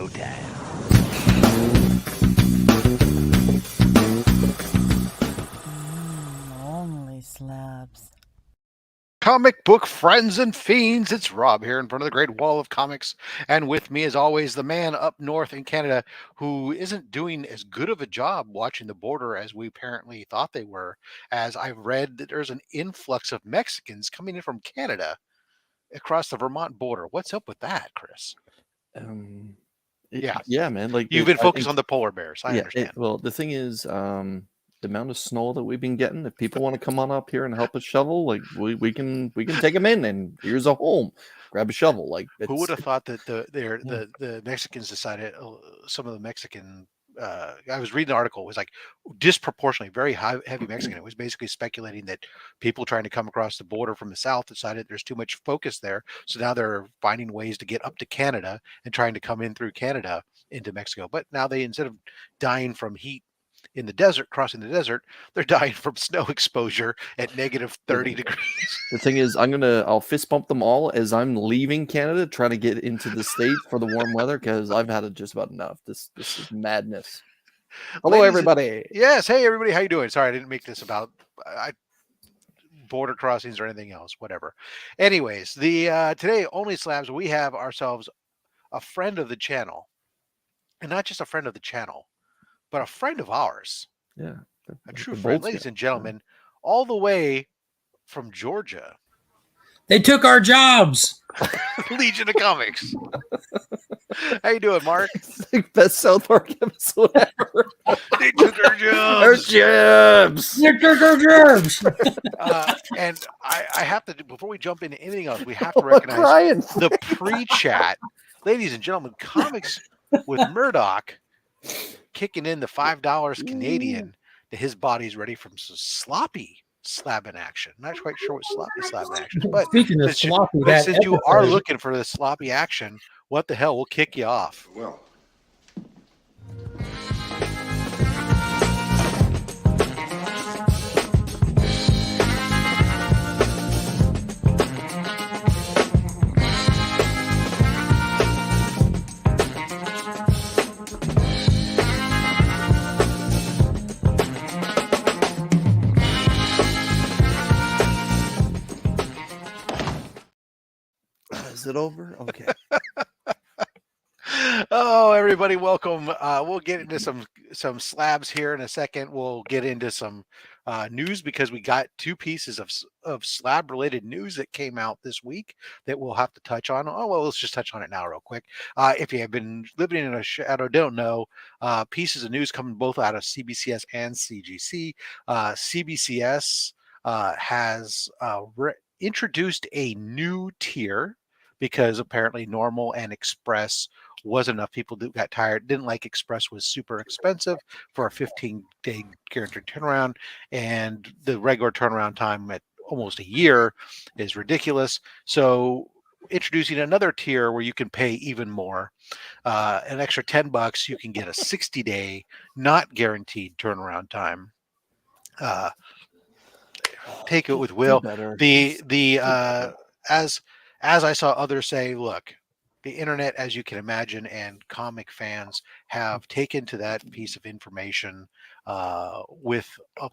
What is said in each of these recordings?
showtime. Only slabs. Comic book friends and fiends, it's Rob here in front of the Great Wall of Comics. And with me, as always, the man up north in Canada who isn't doing as good of a job watching the border as we apparently thought they were, as I've read that there's an influx of Mexicans coming in from Canada across the Vermont border. What's up with that, Chris? Yeah, man. Like You've been focused on the polar bears. I yeah, understand. well, the thing is, the amount of snow that we've been getting. If people want to come on up here and help us shovel, like we can take them in, and here's a home. Grab a shovel. Like Who would have it's thought that the Mexicans decided, some of the Mexican I was reading an article, it was like disproportionately very heavy Mexican. It was basically speculating that people trying to come across the border from the south decided there's too much focus there, so now they're finding ways to get up to Canada and trying to come in through Canada into Mexico. But now they, instead of dying from heat in the desert, crossing the desert, they're dying from snow exposure at negative 30 degrees. the thing is, I'll fist bump them all as I'm leaving Canada, trying to get into the States for the warm weather, because I've had it just about enough. This is madness. Hello, Ladies, everybody. Yes, hey everybody, how you doing? Sorry, I didn't make this about border crossings or anything else. Whatever. Anyways, the today Only Slabs, we have ourselves a friend of the channel, and not just a friend of the channel, but a friend of ours, Yeah, a true friend, ladies and gentlemen, all the way from Georgia. They took our jobs. Legion of Comics. How you doing, Mark? It's the best South Park episode ever. They took our Our jobs. jobs. They took our jobs. And I have to, before we jump into anything else, we have to recognize the pre-chat. Ladies and gentlemen, Comics with Murdoch kicking in the $5 Canadian that his body's ready for some sloppy slab in action. Not quite sure what sloppy slab in action is, but Speaking of sloppy, since you are looking for the sloppy action, what the hell, we'll kick you off. Well, Is it over? Okay. Oh, everybody, welcome. We'll get into some slabs here in a second. We'll get into some news, because we got two pieces of slab related news that came out this week that we'll have to touch on. Oh, well, let's just touch on it now real quick. If you have been living in a shadow, don't know, pieces of news coming both out of CBCS and CGC. CBCS has introduced a new tier, because apparently normal and express wasn't enough. People got tired, didn't like express, was super expensive for a 15-day guaranteed turnaround, and the regular turnaround time at almost a year is ridiculous. So introducing another tier where you can pay even more, an extra $10, you can get a 60-day not guaranteed turnaround time. Take it with will. As I saw others say, look, the internet, as you can imagine, and comic fans have taken to that piece of information with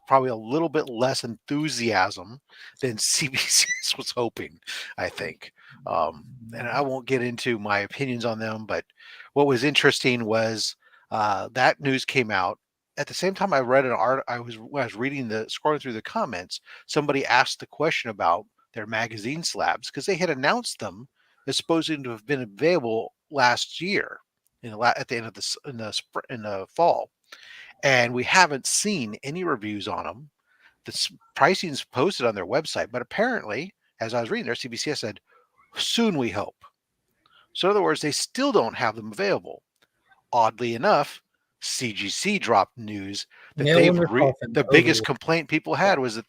probably a little bit less enthusiasm than CBCS was hoping, I think. And I won't get into my opinions on them, but what was interesting was that news came out. At the same time, I read an article. When I was scrolling through the comments, somebody asked the question about their magazine slabs, because they had announced them as supposed to have been available last year at the end of in the fall, and we haven't seen any reviews on them. The pricing's posted on their website, but apparently, as I was reading there, CBCS said, "Soon we hope." So in other words, they still don't have them available. Oddly enough, CGC dropped news that the biggest complaint people had was that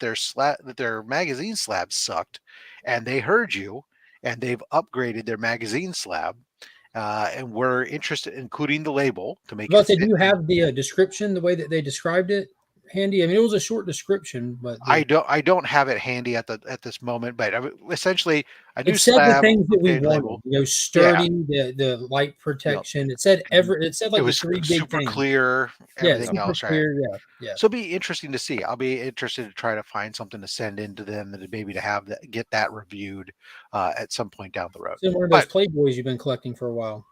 their magazine slabs sucked, and they heard you, and they've upgraded their magazine slab, and we're interested in including the label to make it fit. Do you have the description, the way that they described it? handy? I mean, it was a short description, but I don't have it handy at this moment, but essentially a new it said the slab things that we updated wanted. label. You know, Yeah, sturdy, the light protection. It said It said it like the was three big super things. clear. Yeah, Everything super else, right? clear. Yeah, yeah. So it'll be interesting to see. I'll be interested to try to find something to send into them that maybe to have that get that reviewed at some point down the road. So one of those But Playboys you've been collecting for a while.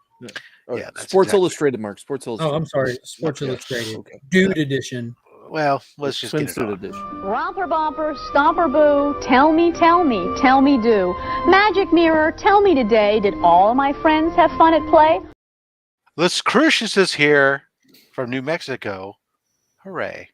Oh, yeah, that's Sports exactly. Illustrated, Mark. Sports Illustrated. Oh, I'm sorry, Sports Yeah, Illustrated, okay. Dude Edition. Well, let's just get it Swimsuit on. edition. Romper bumper, stomper boo, tell me do. Magic mirror, tell me today, did all my friends have fun at play? Let's Crucius is here from New Mexico. Hooray.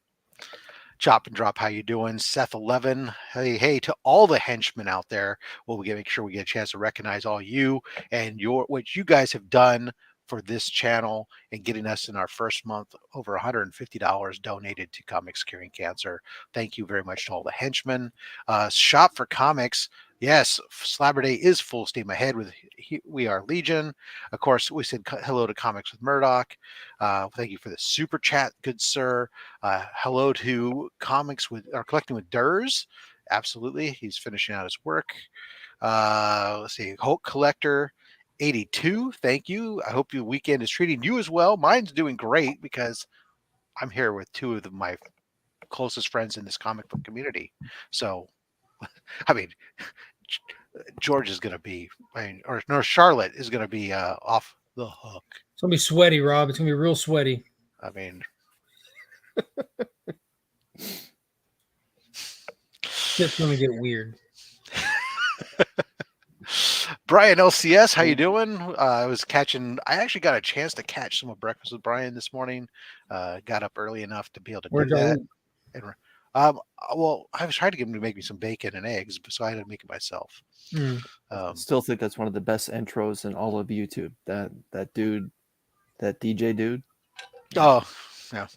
Chop and Drop, how you doing? Seth11, hey to all the henchmen out there. Well, we make sure we get a chance to recognize all you and what you guys have done for this channel and getting us in our first month over $150 donated to Comics Curing Cancer. Thank you very much to all the henchmen. Shop for Comics. Yes, Slabber Day is full steam ahead with We Are Legion. Of course, we said hello to Comics with Murdoch. Thank you for the super chat, good sir. Hello to Comics with or Collecting with Durs. Absolutely, he's finishing out his work. Let's see, Hulk Collector 82. Thank you. I hope your weekend is treating you as well. Mine's doing great because I'm here with two of my closest friends in this comic book community. So, I mean, George is going to be, or Charlotte is going to be off the hook. It's gonna be sweaty, Rob. It's gonna be real sweaty. I mean, Shit's gonna get weird. Brian LCS, how you doing? I actually got a chance to catch some of Breakfast with Brian this morning. Got up early enough to be able to Where'd do y'all that. eat? And, well, I was trying to get him to make me some bacon and eggs, so I had to make it myself. I still think that's one of the best intros in all of YouTube. That dude, that DJ dude. Oh, yeah.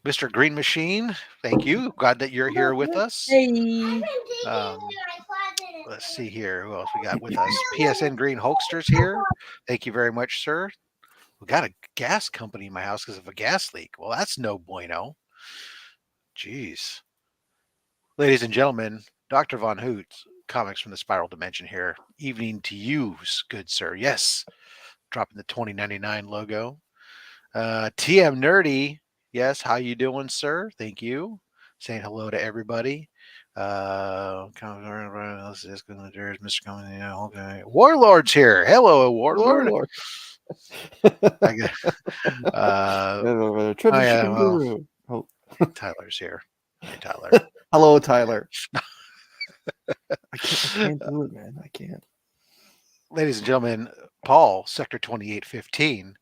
Mr. Green Machine, thank you. Glad that you're here with us. Hey. Let's see here. Who else we got with us? PSN Green Hulkster's here. Thank you very much, sir. We got a gas company in my house because of a gas leak. Well, that's no bueno. Jeez. Ladies and gentlemen, Dr. Von Hoot, Comics from the Spiral Dimension here. Evening to you, good sir. Yes. Dropping the 2099 logo. TM Nerdy. Yes, how you doing, sir? Thank you. Saying hello to everybody. Mr. Coming. Okay. Warlord's here. Hello, Warlord. Tyler's here. Hey, Tyler. Hello, Tyler. I can't do it, man. I can't. Ladies and gentlemen, Paul, Sector 2815.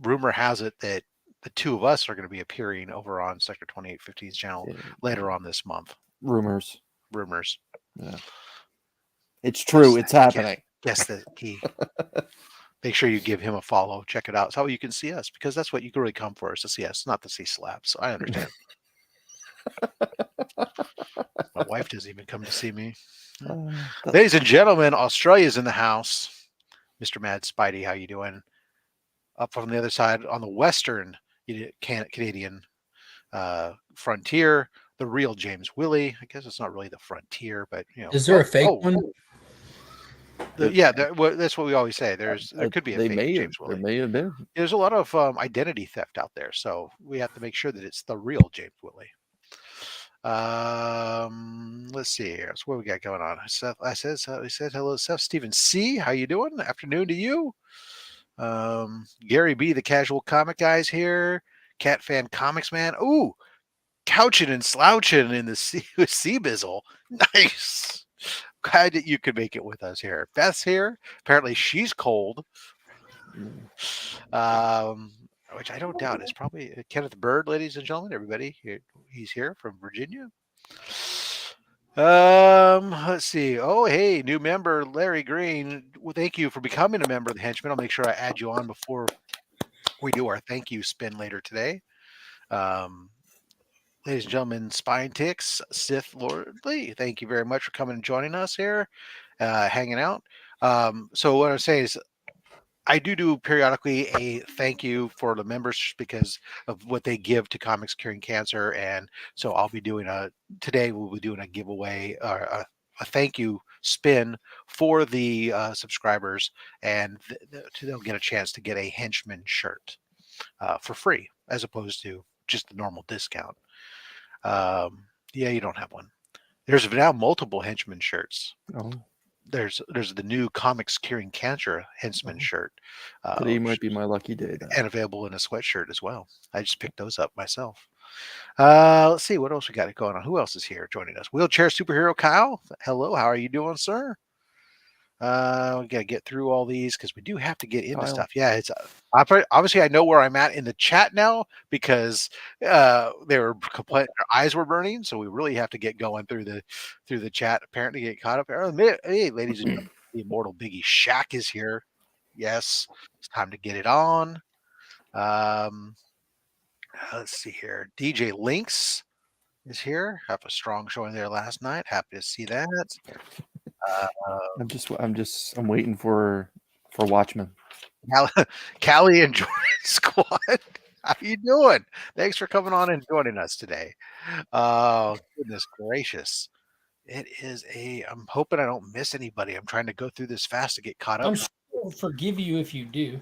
Rumor has it that the two of us are going to be appearing over on Sector 2815's channel later on this month. Rumors. Yeah. It's true. It's happening. Guess the key. Make sure you give him a follow. Check it out. It's how you can see us, because that's what you can really come for, is to see us, not to see slabs. So I understand. My wife doesn't even come to see me. Ladies and gentlemen, Australia's in the house. Mr. Mad Spidey, how you doing? Up from the other side on the western Canadian frontier, the real James Willie. I guess it's not really the frontier, but you know. Is there a fake one? That's what we always say. There could be a fake James Willie. There may have been. There's a lot of identity theft out there, so we have to make sure that it's the real James Willie. Let's see here. So what we got going on? Seth, he said hello, Seth. Stephen C, how you doing? Afternoon to you. Gary B, the casual comic guy's here. Cat fan comics man. Ooh, couching and slouching in the sea bizzle. Nice. Glad that you could make it with us here. Beth's here. Apparently she's cold. Which I don't doubt is probably Kenneth Bird, ladies and gentlemen. Everybody here, he's here from Virginia. Let's see. Oh, hey, new member Larry Green. Well, thank you for becoming a member of the Henchman. I'll make sure I add you on before we do our thank you spin later today. Ladies and gentlemen, Spine Ticks, Sith Lordly, thank you very much for coming and joining us here, hanging out. So what I'm saying is, I do periodically a thank you for the members because of what they give to Comics Curing Cancer, and so I'll be doing today. We'll be doing a giveaway or a thank you spin for the subscribers, and they'll get a chance to get a henchman shirt for free as opposed to just the normal discount. Yeah, you don't have one. There's now multiple henchman shirts. Oh, There's the new Comics Curing Cancer henchman shirt. today might be my lucky day then. And available in a sweatshirt as well. I just picked those up myself. Let's see what else we got going on. Who else is here joining us? Wheelchair Superhero Kyle. Hello, how are you doing, sir? We got to get through all these because we do have to get into Kyle. stuff. Yeah, it's obviously I know where I'm at in the chat now because they were complaining their eyes were burning, so we really have to get going through the chat. Apparently, get caught up. Hey, ladies and gentlemen, the immortal Biggie Shaq is here. Yes, it's time to get it on. Let's see here. DJ Lynx is here. Have a strong showing there last night. Happy to see that. I'm waiting for Watchmen. Callie and Jordan Squad. How you doing? Thanks for coming on and joining us today. Oh, goodness gracious. I'm hoping I don't miss anybody. I'm trying to go through this fast to get caught up. I'm sure I'll forgive you if you do.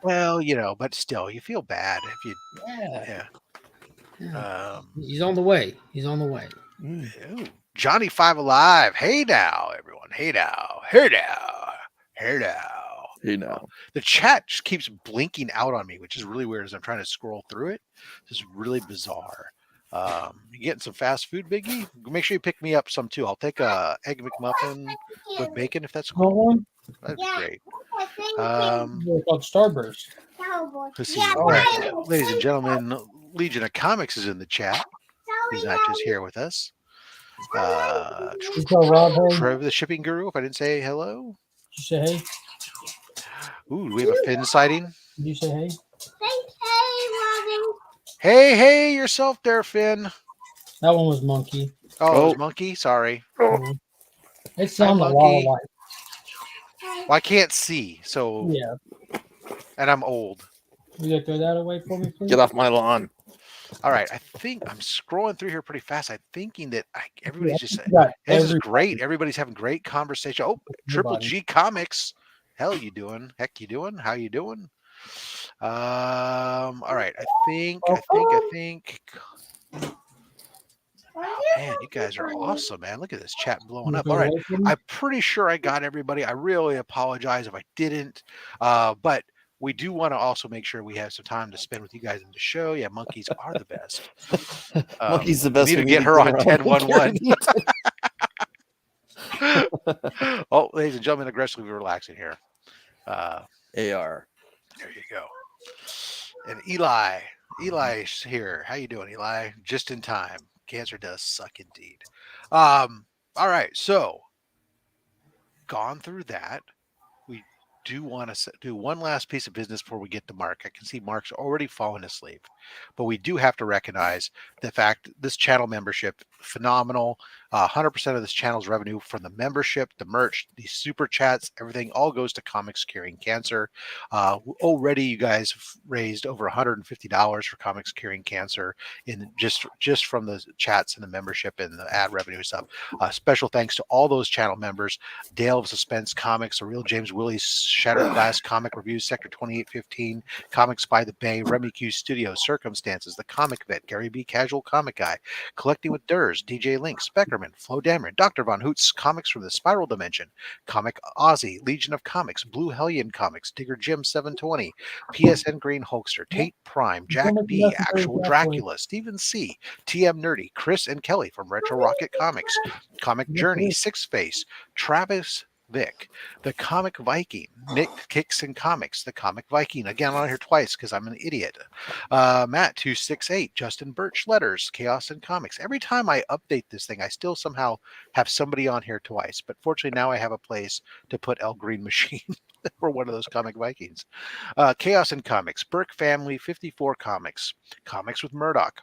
Well, but still, you feel bad if you. Yeah. He's on the way. He's on the way. Ooh, Johnny Five Alive. Hey now, everyone. Hey now. Hey now. Hey now. Hey now. The chat just keeps blinking out on me, which is really weird as I'm trying to scroll through it. This is really bizarre. You getting some fast food, Biggie? Make sure you pick me up some too. I'll take a egg McMuffin with bacon if that's cool. That'd be great. Called Starburst. Let's see. Ladies and gentlemen, Legion of Comics is in the chat. He's not just here with us. Trevor, the shipping guru. If I didn't say hello, Did you say hey? Ooh, we have a Finn sighting. Did you say hey? Hey, yourself there, Finn. That one was Monkey. Oh, it was Monkey. Sorry. It sounded a lot alike. Well, I can't see, so Yeah. And I'm old. You gotta throw that away for me, please. Get off my lawn. All right, I think I'm scrolling through here pretty fast. I'm thinking that everybody's just saying Got this is everybody. great. Everybody's having great conversation. Oh, Triple G Comics. Hell, you doing? Heck, you doing? How you doing? All right, I think. Oh, man, you guys are awesome, man. Look at this chat blowing up. All right, I'm pretty sure I got everybody. I really apologize if I didn't, but we do want to also make sure we have some time to spend with you guys in the show. Yeah, monkeys are the best. Monkey's the best. We need to get her on 10-1-1. Oh, ladies and gentlemen, aggressively relaxing here. AR. There you go. And Eli's here. How you doing, Eli? Just in time. Cancer does suck indeed. All right, so gone through that. We do want to do one last piece of business before we get to Mark. I can see Mark's already fallen asleep, but we do have to recognize the fact this channel membership, phenomenal. 100% of this channel's revenue from the membership, the merch, the super chats, everything all goes to Comics Curing Cancer. Already you guys have raised over $150 for Comics Curing Cancer in just from the chats and the membership and the ad revenue stuff. Special thanks to all those channel members: Dale of Suspense Comics, The Real James Willie's Shattered Glass Comic Reviews, Sector 2815, Comics by the Bay, Remy Q Studios, Circumstances, The Comic Vet, Gary B Casual Comic Guy, Collecting with Durs, DJ Link, Speckerman, Flo Dameron, Dr. Von Hoots, Comics from the Spiral Dimension, Comic Aussie, Legion of Comics, Blue Hellion Comics, Digger Jim 720, PSN Green Hulkster, Tate Prime, Jack B, Actual Dracula, Stephen C, TM Nerdy, Chris and Kelly from Retro Rocket Comics, Comic Journey, Six Face, Travis Vic, the Comic Viking, Nick Kicks and Comics, the Comic Viking. Again, I'm on here twice because I'm an idiot. Matt 268, Justin Birch Letters, Chaos and Comics. Every time I update this thing, I still somehow have somebody on here twice. But fortunately, now I have a place to put El Green Machine for one of those Comic Vikings. Chaos and Comics, Burke Family 54 Comics, Comics with Murdoch,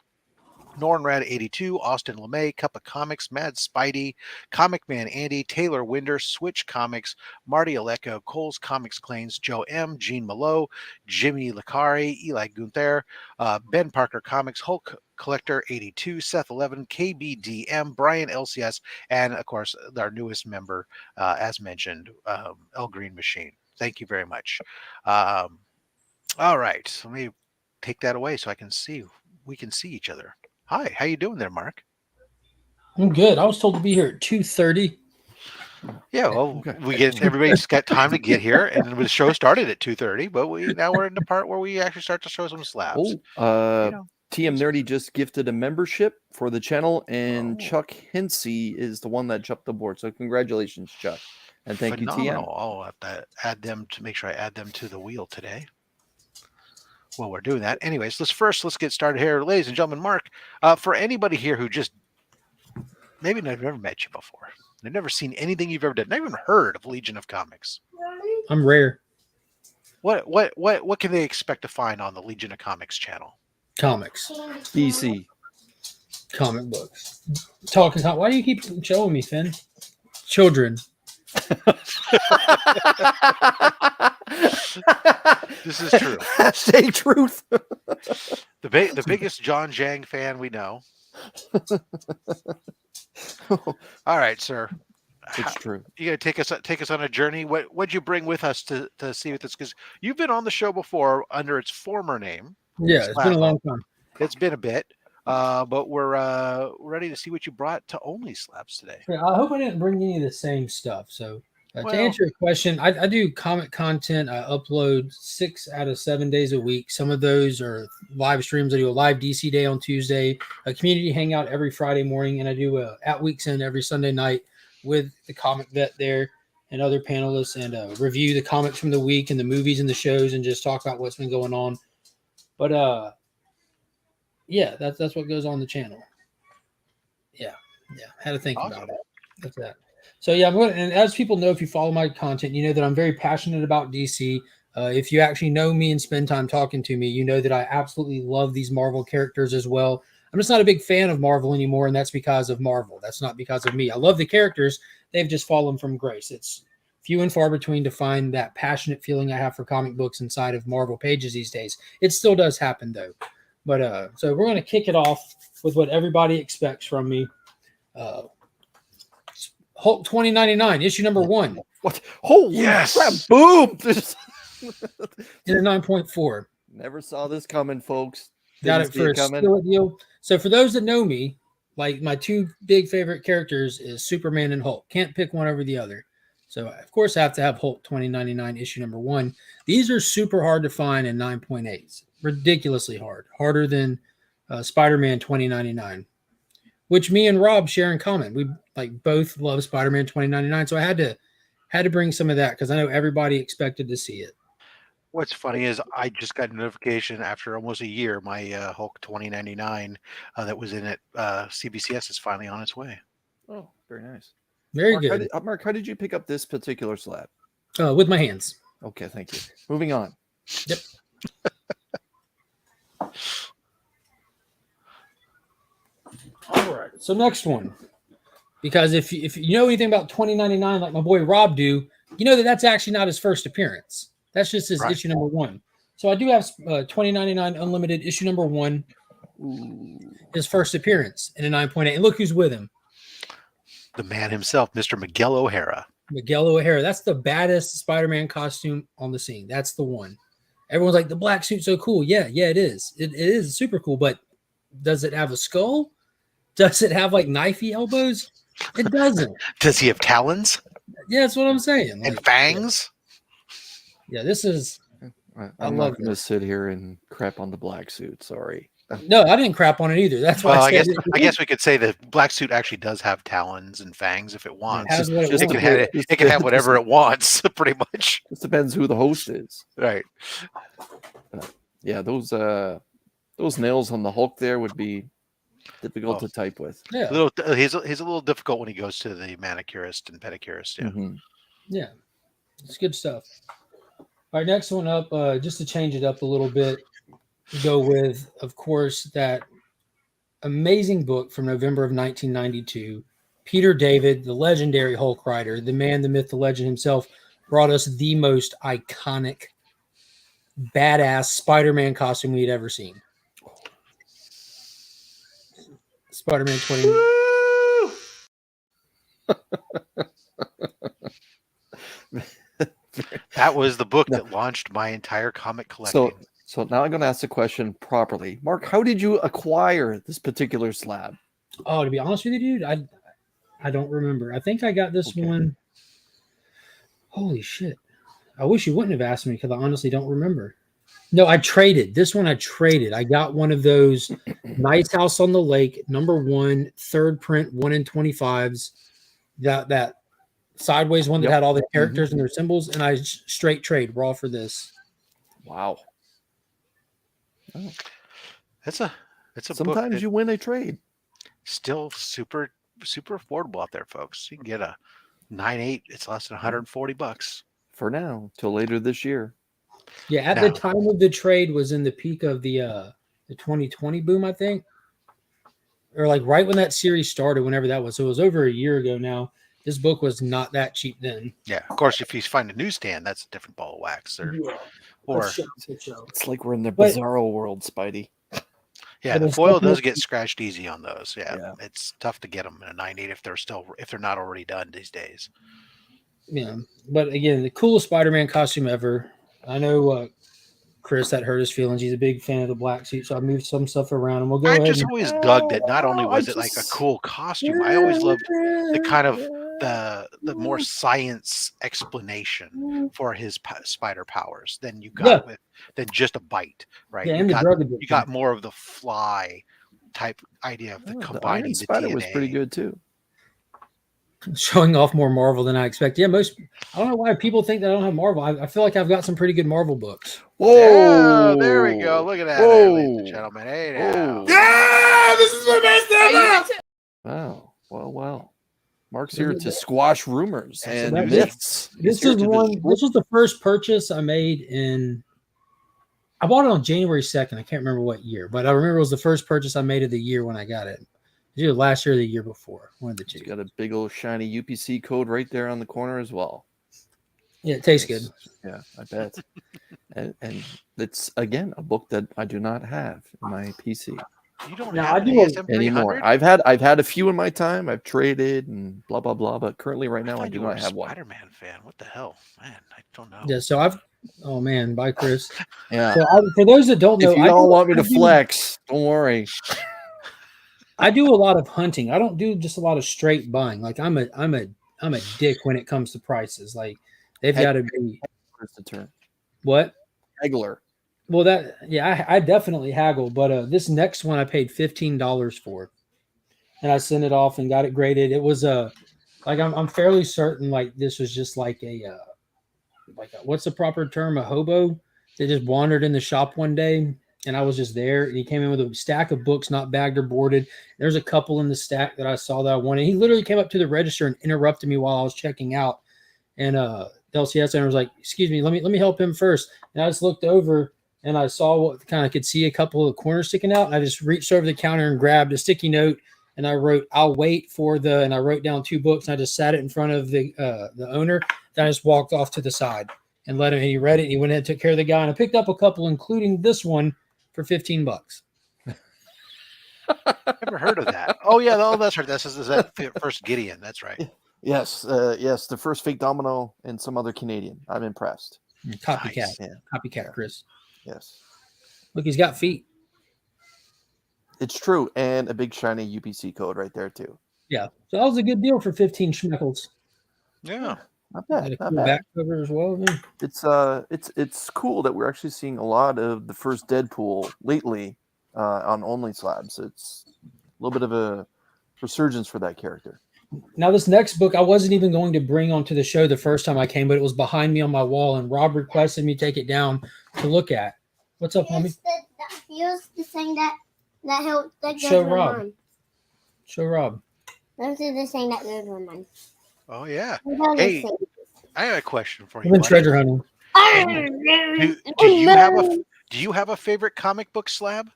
Nornrad82, Austin LeMay, Cup of Comics, Mad Spidey, Comic Man Andy, Taylor Winder, Switch Comics, Marty Aleko, Cole's Comics Claims, Joe M, Gene Malo, Jimmy Licari, Eli Gunther, Ben Parker Comics, Hulk Collector 82, Seth 11, KBDM, Brian LCS, and of course our newest member, as mentioned, El Green Machine. Thank you very much. All right, let me take that away so we can see each other. Hi, how you doing there, Mark? I'm good. I was told to be here at 2:30. Yeah, well, Okay. everybody's got time to get here, and the show started at 2:30, but we're in the part where we actually start to show some slabs. TM Nerdy just gifted a membership for the channel, and Chuck Hinsey is the one that jumped aboard. So congratulations, Chuck, and thank you, TM. I'll have to add them to make sure I add them to the wheel today. Well, we're doing that. Anyways, let's get started here. Ladies and gentlemen, Mark, for anybody here who just maybe never met you before, they've never seen anything you've ever done, never even heard of Legion of Comics. I'm rare. What can they expect to find on the Legion of Comics channel? Comics. DC. Comic books. Talking. Why do you keep showing me, Finn? Children. This is true. Say truth. The biggest John Jang fan we know. All right, sir. It's true. You gotta take us on a journey. What'd you bring with us to see with this? Because you've been on the show before under its former name. Yeah, it's been a long time. It's been a bit, but we're ready to see what you brought to OnlySlabs today. Yeah, I hope I didn't bring any of the same stuff. So to answer your question, I do comic content. I upload 6 out of 7 days a week. Some of those are live streams. I do a live DC day on Tuesday, a community hangout every Friday morning, and I do a at Week's End every Sunday night with the comic vet there and other panelists, and review the comics from the week and the movies and the shows, and just talk about what's been going on. But yeah, that's what goes on the channel. Yeah, had to think about it. That's that. So yeah, I'm going to, and as people know, if you follow my content, you know that I'm very passionate about DC. If you actually know me and spend time talking to me, you know that I absolutely love these Marvel characters as well. I'm just not a big fan of Marvel anymore, and that's because of Marvel. That's not because of me. I love the characters. They've just fallen from grace. It's few and far between to find that passionate feeling I have for comic books inside of Marvel pages these days. It still does happen, though. But so we're going to kick it off with what everybody expects from me. Hulk 2099, issue number 1. What? Holy yes! Crap, boom! In a 9.4. Never saw this coming, folks. Got Didn't it see for a coming. steal deal. So for those that know me, like my 2 big favorite characters is Superman and Hulk. Can't pick one over the other. So of course I have to have Hulk 2099 issue number 1. These are super hard to find in 9.8s. Ridiculously hard. Harder than Spider-Man 2099, which me and Rob share in common. We both love Spider-Man 2099, so I had to bring some of that because I know everybody expected to see it. What's funny is I just got a notification after almost a year. My Hulk 2099 that was in it CBCS is finally on its way. Oh, very nice. Very Mark, good. Mark, how did you pick up this particular slab? With my hands. Okay, thank you. Moving on. Yep. All right. So next one, because if you know anything about 2099, like my boy Rob do, you know that's actually not his first appearance. That's just his issue number 1. So I do have 2099 Unlimited issue number 1. Ooh. His first appearance in a 9.8. And look who's with him. The man himself, Mr. Miguel O'Hara. Miguel O'Hara. That's the baddest Spider-Man costume on the scene. That's the one. Everyone's like, the black suit's so cool. Yeah, it is. It is super cool. But does it have a skull? Does it have like knifey elbows? It doesn't. Does he have talons? Yeah, that's what I'm saying. And fangs? Yeah, this is. I'm not going to sit here and crap on the black suit. Sorry. No, I didn't crap on it either. That's why Well, I said I guess we could say the black suit actually does have talons and fangs if it wants. has what it It can wants. it can have whatever it wants, pretty much. Just depends who the host is. Right. Yeah, those nails on the Hulk there would be difficult to type with. Yeah. He's a little difficult when he goes to the manicurist and pedicurist. Yeah. Mhm. Yeah, it's good stuff. All right, next one up, just to change it up a little bit, go with, of course, that amazing book from November of 1992. Peter David, the legendary Hulk writer, the man, the myth, the legend himself, brought us the most iconic, badass Spider-Man costume we'd ever seen. Spider-Man 20. That was the book No. that launched my entire comic collecting. So now I'm going to ask the question properly. Mark, how did you acquire this particular slab? Oh, to be honest with you, dude, I don't remember. I think I got this one. Holy shit. I wish you wouldn't have asked me because I honestly don't remember. No, I traded. This one I traded. I got one of those Nice House on the Lake, #1, third print, 1 in 25s. That sideways one that had all the characters and their symbols, and I straight trade raw for this. Wow. Oh. It's a Sometimes book you win a trade. still super affordable out there, folks. You can get a 9.8. It's less than $140 For now, till later this year. Yeah, at the time of the trade was in the peak of the 2020 boom, I think. Or like right when that series started, whenever that was. So it was over a year ago now. This book was not that cheap then. Yeah, of course, if you find a newsstand, that's a different ball of wax. Or It's like we're in the bizarro world, Spidey. yeah, the foil does get scratched easy on those. Yeah, it's tough to get them in a 9.8 if they're not already done these days. Yeah, but again, the coolest Spider-Man costume ever. I know Chris, that hurt his feelings. He's a big fan of the black suit, so I moved some stuff around, and we'll go I ahead. just always dug that. Not only was it like a cool costume, I always loved the kind of the more science explanation for his spider powers than you got than just a bite, right? Yeah, you got more of the fly type idea of the combining the Spider DNA. was pretty good too. Showing off more Marvel than I expect. Yeah, I don't know why people think that I don't have Marvel. I feel like I've got some pretty good Marvel books. Whoa! There we go. Look at that, there, ladies and gentlemen. Hey now. Yeah, this is the best ever. Wow. Well. Mark's here to squash rumors and myths. This was the first purchase I made I bought it on January 2nd. I can't remember what year, but I remember it was the first purchase I made of the year when I got it. Either last year or the year before. One of the two. It's got a big old shiny UPC code right there on the corner as well. Yeah, it tastes good. Yeah, I bet. and it's again a book that I do not have in my PC. You don't have an ASM anymore. I've had a few in my time. I've traded and blah blah blah, but currently right now I do not have one. Spider-Man fan. What the hell, man? I don't know. Yeah, so oh man, bye Chris. Yeah. So for those that don't know, if you don't want me to flex, don't worry. I do a lot of hunting. I don't do just a lot of straight buying. Like I'm a dick when it comes to prices. Like they've got to be. The term. What? Haggler. Well, I definitely haggle, but this next one I paid $15 for, and I sent it off and got it graded. It was I'm fairly certain like this was just like a what's the proper term? A hobo that just wandered in the shop one day. And I was just there, and he came in with a stack of books, not bagged or boarded. There's a couple in the stack that I saw that I wanted. He literally came up to the register and interrupted me while I was checking out. And the LCS owner was like, "Excuse me, let me help him first." And I just looked over, and I saw what kind of could see a couple of the corners sticking out. And I just reached over the counter and grabbed a sticky note, and I wrote, "I'll wait for and I wrote down 2 books, and I just sat it in front of the owner. Then I just walked off to the side and let him. And he read it. And he went ahead and took care of the guy. And I picked up a couple, including this one, for $15. Never heard of that. Oh yeah, that's right. Is that first Gideon? That's right. Yes, the first fake domino and some other Canadian. I'm impressed. Copycat, Nice. Yeah. copycat, Chris. Yes, Look, he's got feet. it's true, and a big shiny UPC code right there too. Yeah, so that was a good deal for 15 schmeckles. Yeah. Not Had bad. a Not cool bad. back cover as well. Man. It's cool that we're actually seeing a lot of the first Deadpool lately on OnlySlabs. It's a little bit of a resurgence for that character. Now, this next book I wasn't even going to bring onto the show the first time I came, but it was behind me on my wall, and Rob requested me take it down to look at. What's up, homie? Here's the thing that goes Show with Rob. mine. Show Rob. This is the thing that goes with mine. Oh yeah. We don't Hey, see. I have a question for I've you. been buddy. treasure hunting. Do you have a favorite comic book slab?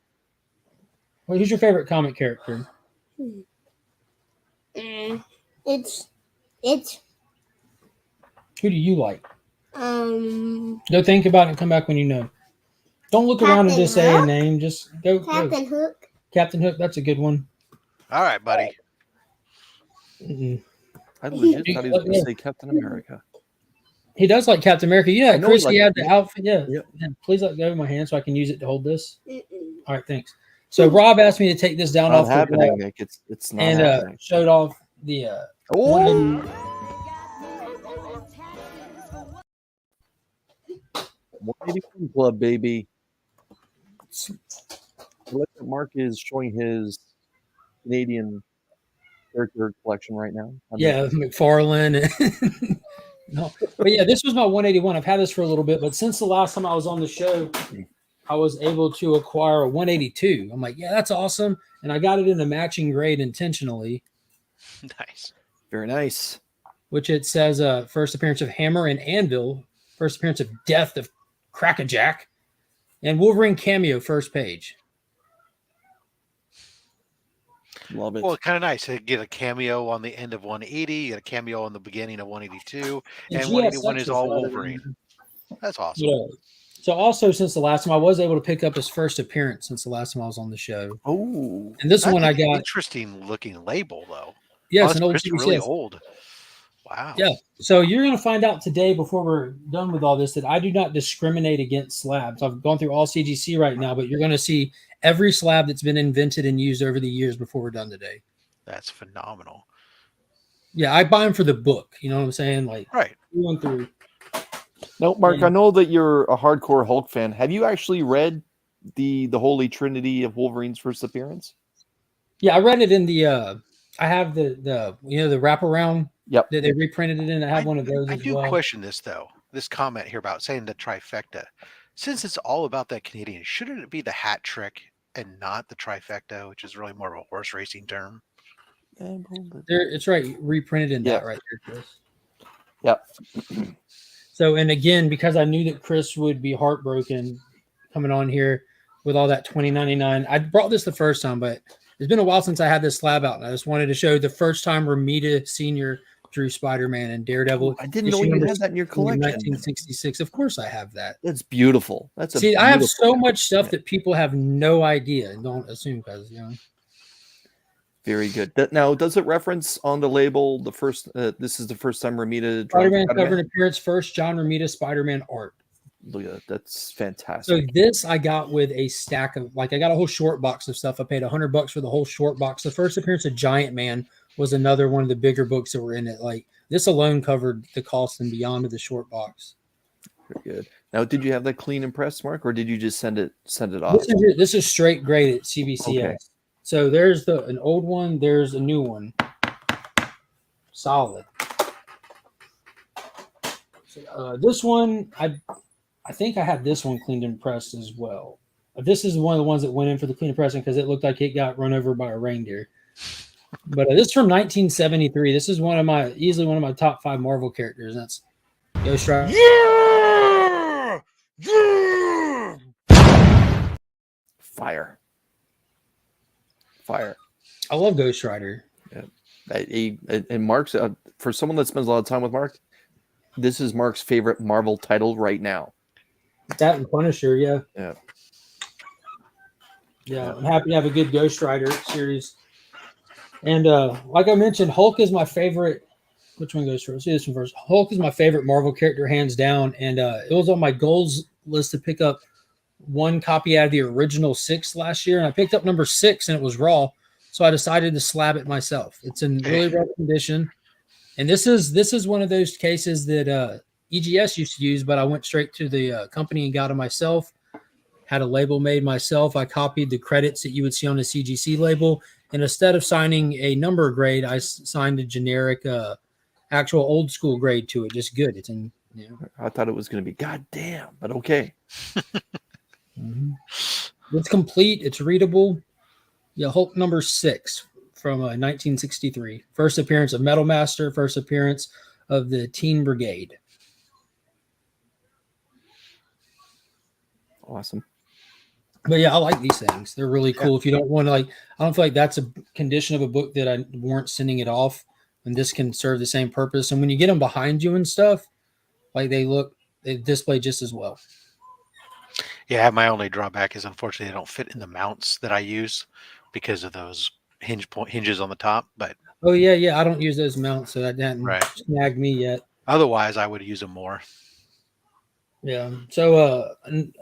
Well, who's your favorite comic character? It's Who do you like? um Go think about it and come back when you know. Don't look around and Captain just say a Hook? name. Just go. Captain Hook. Captain Hook. That's a good one. All right, buddy. Mm-mm. I legit thought he was going to say Captain America. He does like Captain America. Yeah, I know Chris, he he likes had it. the outfit. Yeah. Yep. Yeah. Please let go of my hand so I can use it to hold this. Mm-mm. All right, thanks. So Rob asked me to take this down Not off the happening, wall Nick. It's not and happening. showed off the Oh! 181 Club, baby. I like that Mark is showing his Canadian character collection right now. McFarlane. No, but yeah, this was my 181. I've had this for a little bit, but since the last time I was on the show, I was able to acquire a 182. I'm like, yeah, that's awesome, and I got it in a matching grade intentionally, Nice. Very nice. which it says first appearance of Hammer and Anvil, first appearance of Death of Crackajack, and Wolverine cameo first page. Love it. Well, kind of nice to get a cameo on the end of 180, you get a cameo on the beginning of 182, and 181 is all Wolverine. That's awesome. Yeah. So also, since the last time, I was able to pick up his first appearance since the last time I was on the show. Oh, And this That's one I an got. interesting looking label, though. Yes, It's an old really CBCS. old. Wow. Yeah. So you're going to find out today, before we're done with all this, that I do not discriminate against slabs. I've gone through all CGC right now, but you're going to see every slab that's been invented and used over the years before we're done today. That's phenomenal. Yeah, I buy them for the book. You know what I'm saying? Like, Right. going through. no, Mark. I know that you're a hardcore Hulk fan. Have you actually read the Holy Trinity of Wolverine's first appearance? Yeah, I read it in the. I have the the wraparound. Yep. That they reprinted it in. I have one of those I as do well. question this, though. This comment here about saying the trifecta. Since it's all about that Canadian, shouldn't it be the hat trick and not the trifecta, which is really more of a horse racing term? There, it's right. Reprinted in that right there, Chris. Yep. So, and again, because I knew that Chris would be heartbroken coming on here with all that $20.99, I brought this the first time, but it's been a while since I had this slab out, and I just wanted to show the first time Romita Sr. drew Spider-Man and Daredevil. I didn't know you had that in your collection. 1966. Of course, I have that. That's beautiful. That's a See, I have so beautiful much stuff yeah. that people have no idea and don't assume because Very good. Now, does it reference on the label the first? This is the first time Romita drawn Spider-Man cover and appearance first. John Romita Spider-Man art. Look at that. That's fantastic. So this I got with a stack of I got a whole short box of stuff. I paid $100 for the whole short box. The first appearance of Giant Man was another one of the bigger books that were in it. Like this alone covered the cost and beyond of the short box. Very good. Now, did you have that clean and press, Mark, or did you just send it off? This is straight grade at CBCS. Okay. So there's an old one. There's a new one. Solid. So, this one I think I had this one cleaned and pressed as well. This is one of the ones that went in for the clean and pressing because it looked like it got run over by a reindeer. But this is from 1973. This is easily one of my top 5 Marvel characters. That's Ghost Rider. Yeah! Yeah! Fire. I love Ghost Rider. Yeah. And Mark's for someone that spends a lot of time with Mark, this is Mark's favorite Marvel title right now. That and Punisher, yeah. Yeah. I'm happy to have a good Ghost Rider series. And like I mentioned, Hulk is my favorite. Which one goes first? Let's see this one first. Hulk is my favorite Marvel character, hands down. And it was on my goals list to pick up one copy out of the original 6 last year. And I picked up number 6 and it was raw. So I decided to slab it myself. It's in really rough condition. And this is one of those cases that EGS used to use, but I went straight to the company and got it myself. Had a label made myself. I copied the credits that you would see on the CGC label. And instead of signing a number grade, I signed a generic actual old school grade to it. Just good. It's in. I thought it was going to be goddamn, but okay. Mm-hmm. It's complete. It's readable. Yeah, Hulk number 6 from 1963. First appearance of Metal Master. First appearance of the Teen Brigade. Awesome. But yeah, I like these things. They're really cool. If you don't want to I don't feel like that's a condition of a book that I warrant sending it off. And this can serve the same purpose. And when you get them behind you and stuff, like they display just as well. Yeah, my only drawback is unfortunately they don't fit in the mounts that I use because of those hinges on the top. But Oh yeah. I don't use those mounts, so that didn't Right. snag me yet. otherwise, I would use them more. Yeah. So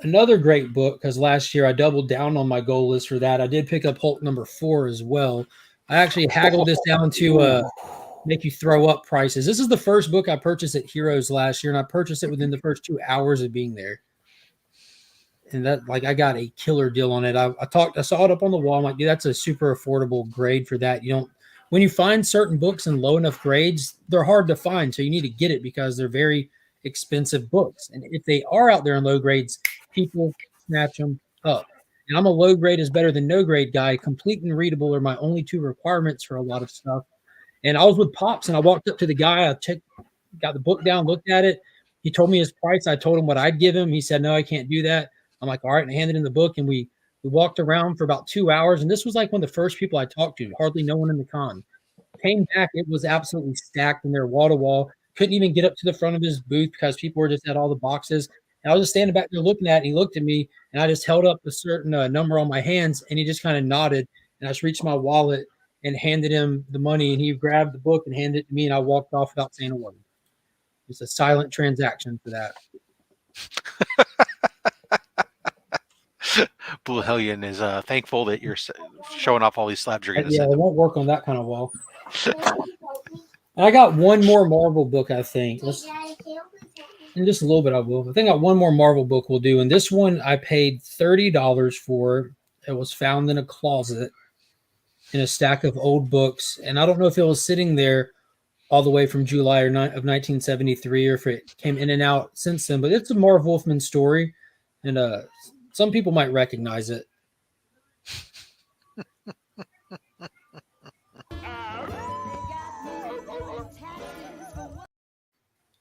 another great book, because last year I doubled down on my goal list for that. I did pick up Hulk #4 as well. I actually haggled this down to make you throw up prices. This is the first book I purchased at Heroes last year, and I purchased it within the first 2 hours of being there. And that, I got a killer deal on it. I saw it up on the wall. I'm like, dude, that's a super affordable grade for that. When you find certain books in low enough grades, they're hard to find. So you need to get it because they're very expensive books. And if they are out there in low grades, people snatch them up. And I'm a low grade is better than no grade guy. Complete and readable are my only 2 requirements for a lot of stuff. And I was with Pops, and I walked up to the guy. Got the book down, looked at it. He told me his price. I told him what I'd give him. He said, no, I can't do that. I'm like, all right, and I handed him the book, and we walked around for about 2 hours. And this was like one of the first people I talked to, hardly no one in the con. Came back, it was absolutely stacked in there, wall to wall. Couldn't even get up to the front of his booth because people were just at all the boxes. And I was just standing back there looking at it, and he looked at me, and I just held up a certain number on my hands, and he just kind of nodded. And I just reached my wallet and handed him the money, and he grabbed the book and handed it to me, and I walked off without saying a word. It's a silent transaction for that. Blue Hellion is thankful that you're showing off all these slabs you're going to Yeah, send. it won't work on that kind of wall. And I got one more Marvel book, I think. In just a little bit, I will. I think I got one more Marvel book we'll do. And this one I paid $30 for. It was found in a closet in a stack of old books. And I don't know if it was sitting there all the way from July of 1973 or if it came in and out since then. But it's a Marv Wolfman story. And some people might recognize it.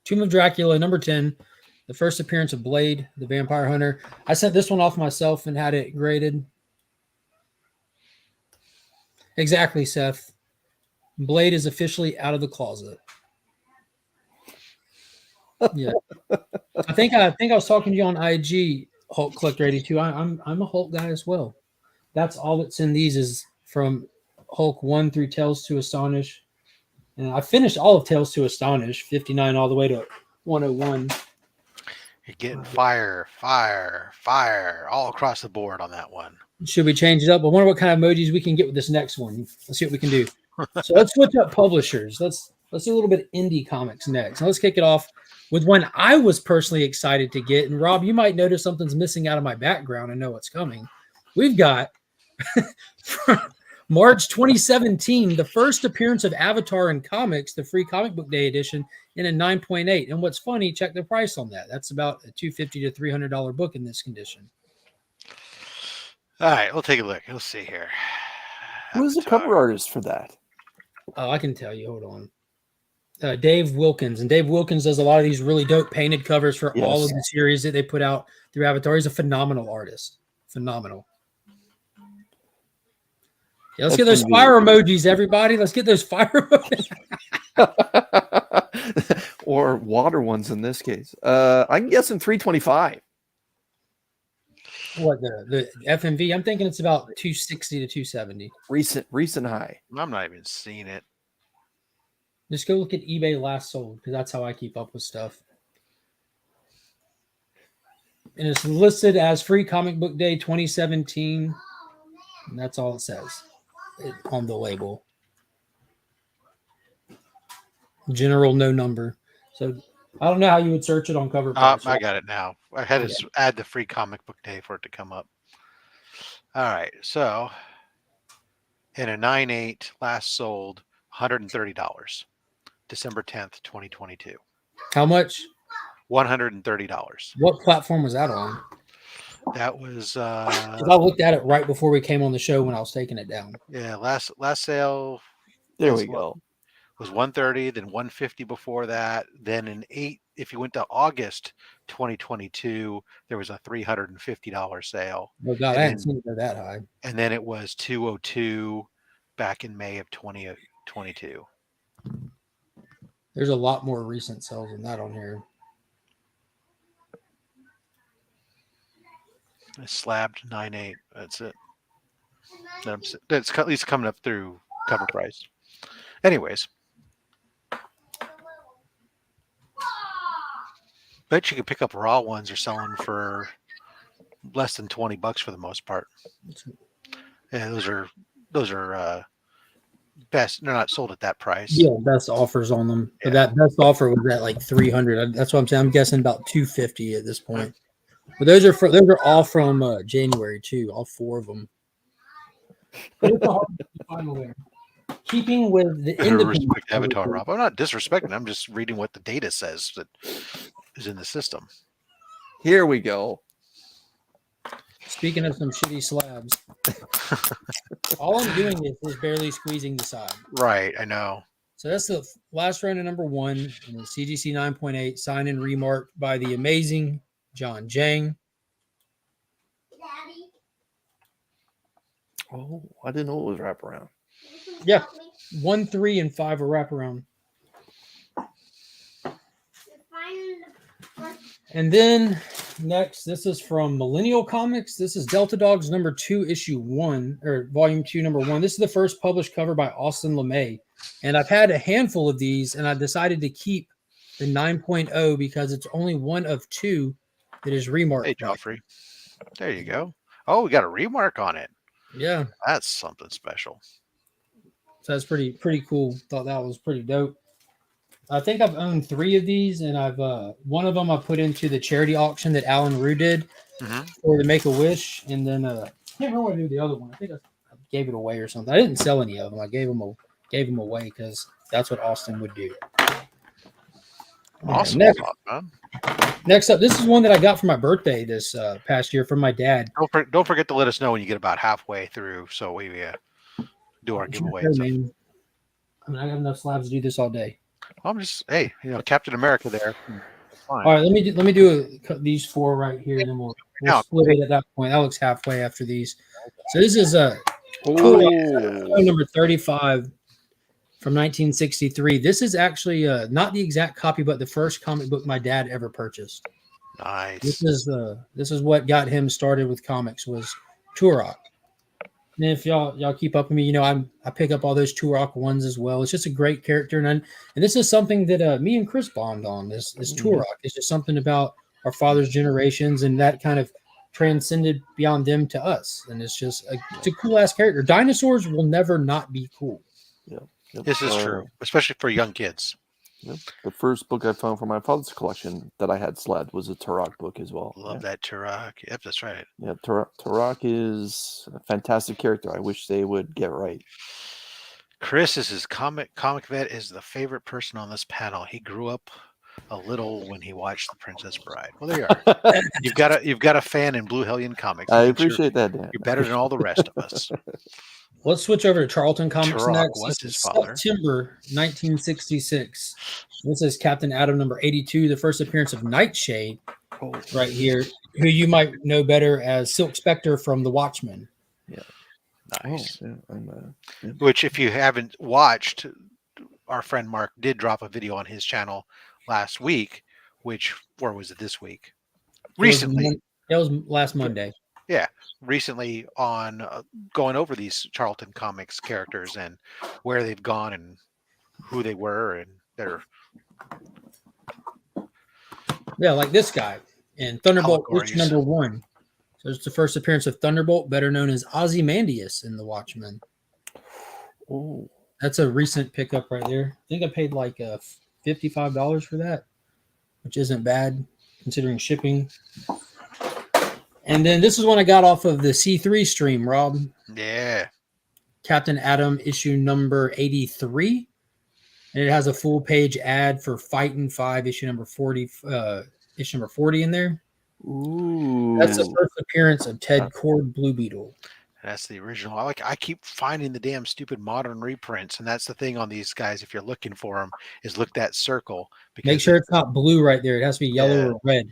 Tomb of Dracula, number 10, the first appearance of Blade, the vampire hunter. I sent this one off myself and had it graded. Exactly, Seth. Blade is officially out of the closet. Yeah. I think I was talking to you on IG, Hulk Collector 82. I'm a Hulk guy as well. That's all that's in these is from Hulk 1 through Tales to Astonish. And I finished all of Tales to Astonish, 59 all the way to 101. You're getting fire all across the board on that one. Should we change it up? I wonder what kind of emojis we can get with this next one. Let's see what we can do. So let's switch up publishers. Let's do a little bit of indie comics next. Now let's kick it off with one I was personally excited to get. And Rob, you might notice something's missing out of my background and know what's coming. We've got March 2017, the first appearance of Avatar in comics, the free comic book day edition, in a 9.8. And what's funny, check the price on that. That's about a $250 to $300 book in this condition. All right, we'll take a look. Let's see here. Who's the cover artist for that? Oh, I can tell you. Hold on. Dave Wilkins. And Dave Wilkins does a lot of these really dope painted covers for all of the series that they put out through Avatar. He's a phenomenal artist. Phenomenal. Yeah, let's get those fire emojis, everybody. Let's get those fire emojis. Or water ones in this case. I'm guessing 325. What, the FMV? I'm thinking it's about 260 to 270. Recent high. I'm not even seeing it. Just go look at eBay last sold, because that's how I keep up with stuff. And it's listed as free comic book day 2017. And that's all it says on the label. General no number. So I don't know how you would search it on cover price. I got it now. I had to add the free comic book day for it to come up. All right. So in a 9.8, last sold $130. December 10th, 2022. How much? $130. What platform was that on? That was I looked at it right before we came on the show when I was taking it down. yeah, last sale. There we go. was 130, then 150 before that. Then if you went to August 2022, there was a $350 sale. Oh God, And I hadn't then- seen it go that high. And then it was 202 back in May of 2022. There's a lot more recent sales than that on here. It's slabbed 9.8. That's it. That's at least coming up through cover price. Anyways, bet you could pick up raw ones are selling for less than $20 for the most part. Yeah, those are best. They're not sold at that price. Yeah, best offers on them. But that best offer was at like 300. That's what I'm saying. I'm guessing about 250 at this point. But those are all from January too. All 4 of them. But it's a hard one to find one there. Keeping with the independent Respect Avatar, Rob. I'm not disrespecting. I'm just reading what the data says that is in the system. Here we go. Speaking of some shitty slabs, all I'm doing is barely squeezing the side. Right, I know. So that's the last round of number 1 in the CGC 9.8, signed and remarked by the amazing John Jang. Daddy. Oh, I didn't know it was wraparound. Yeah. 1, 3, and 5 are wraparound. And then next, this is from Millennial Comics. This is Delta Dogs number 2, issue 1, or volume 2, number 1. This is the first published cover by Austin LeMay. And I've had a handful of these, and I decided to keep the 9.0 because it's only one of 2 that is remarked. Hey, Joffrey. There you go. Oh, we got a remark on it. Yeah. That's something special. So that's pretty cool. Thought that was pretty dope. I think I've owned 3 of these, and I've one of them I put into the charity auction that Alan Rue did for the Make-A-Wish, and then I can't remember what I did with the other one. I think I gave it away or something. I didn't sell any of them. I gave them away because that's what Austin would do. Awesome. Next up, this is one that I got for my birthday this past year from my dad. Don't forget to let us know when you get about halfway through, so we do our giveaway. I mean, I have enough slabs to do this all day. I'm just, hey, Captain America there. Fine. All right, let me do these 4 right here, and then we'll split it at that point. That looks halfway after these. So this is number 35 from 1963. This is actually not the exact copy, but the first comic book my dad ever purchased. Nice. This is what got him started with comics was Turok. And if y'all keep up with me, I pick up all those Turok ones as well. It's just a great character, and this is something that me and Chris bond on. Is Turok? It's just something about our father's generations, and that kind of transcended beyond them to us. And it's just it's a cool ass character. Dinosaurs will never not be cool. Yeah, This is true, especially for young kids. Yep. The first book I found from my father's collection that I had slabbed was a Turok book as well. Love that Turok. Yep, that's right. Yeah, Turok is a fantastic character. I wish they would get right. Chris is his comic vet is the favorite person on this panel. He grew up a little when he watched The Princess Bride. Well, there you are. You've got a fan in Blue Hellion Comics. I appreciate that, Dan. You're better than all the rest of us. Let's switch over to Charlton Comics Turok next. was This his is father. September 1966. This is Captain Atom number 82, the first appearance of Nightshade right here, who you might know better as Silk Spectre from The Watchmen. Yeah. Nice. Oh, yeah, Which, if you haven't watched, our friend Mark did drop a video on his channel last week, or was it this week? Recently. It was last Monday. Yeah, recently on going over these Charlton Comics characters and where they've gone and who they were and their. Yeah, like this guy in Thunderbolt Allegories. issue number 1. So it's the first appearance of Thunderbolt, better known as Ozymandias in The Watchmen. Oh, That's a recent pickup right there. I think I paid like $55 for that, which isn't bad considering shipping. And then this is one I got off of the C3 stream, Rob. Yeah. Captain Atom issue number 83. And it has a full page ad for Fightin' 5 issue number 40 in there. ooh. That's the first appearance of Ted Cord Blue Beetle. That's the original. I keep finding the damn stupid modern reprints, and that's the thing on these guys. If you're looking for them, is look that circle Make because sure it's not blue right there. It has to be yellow or red.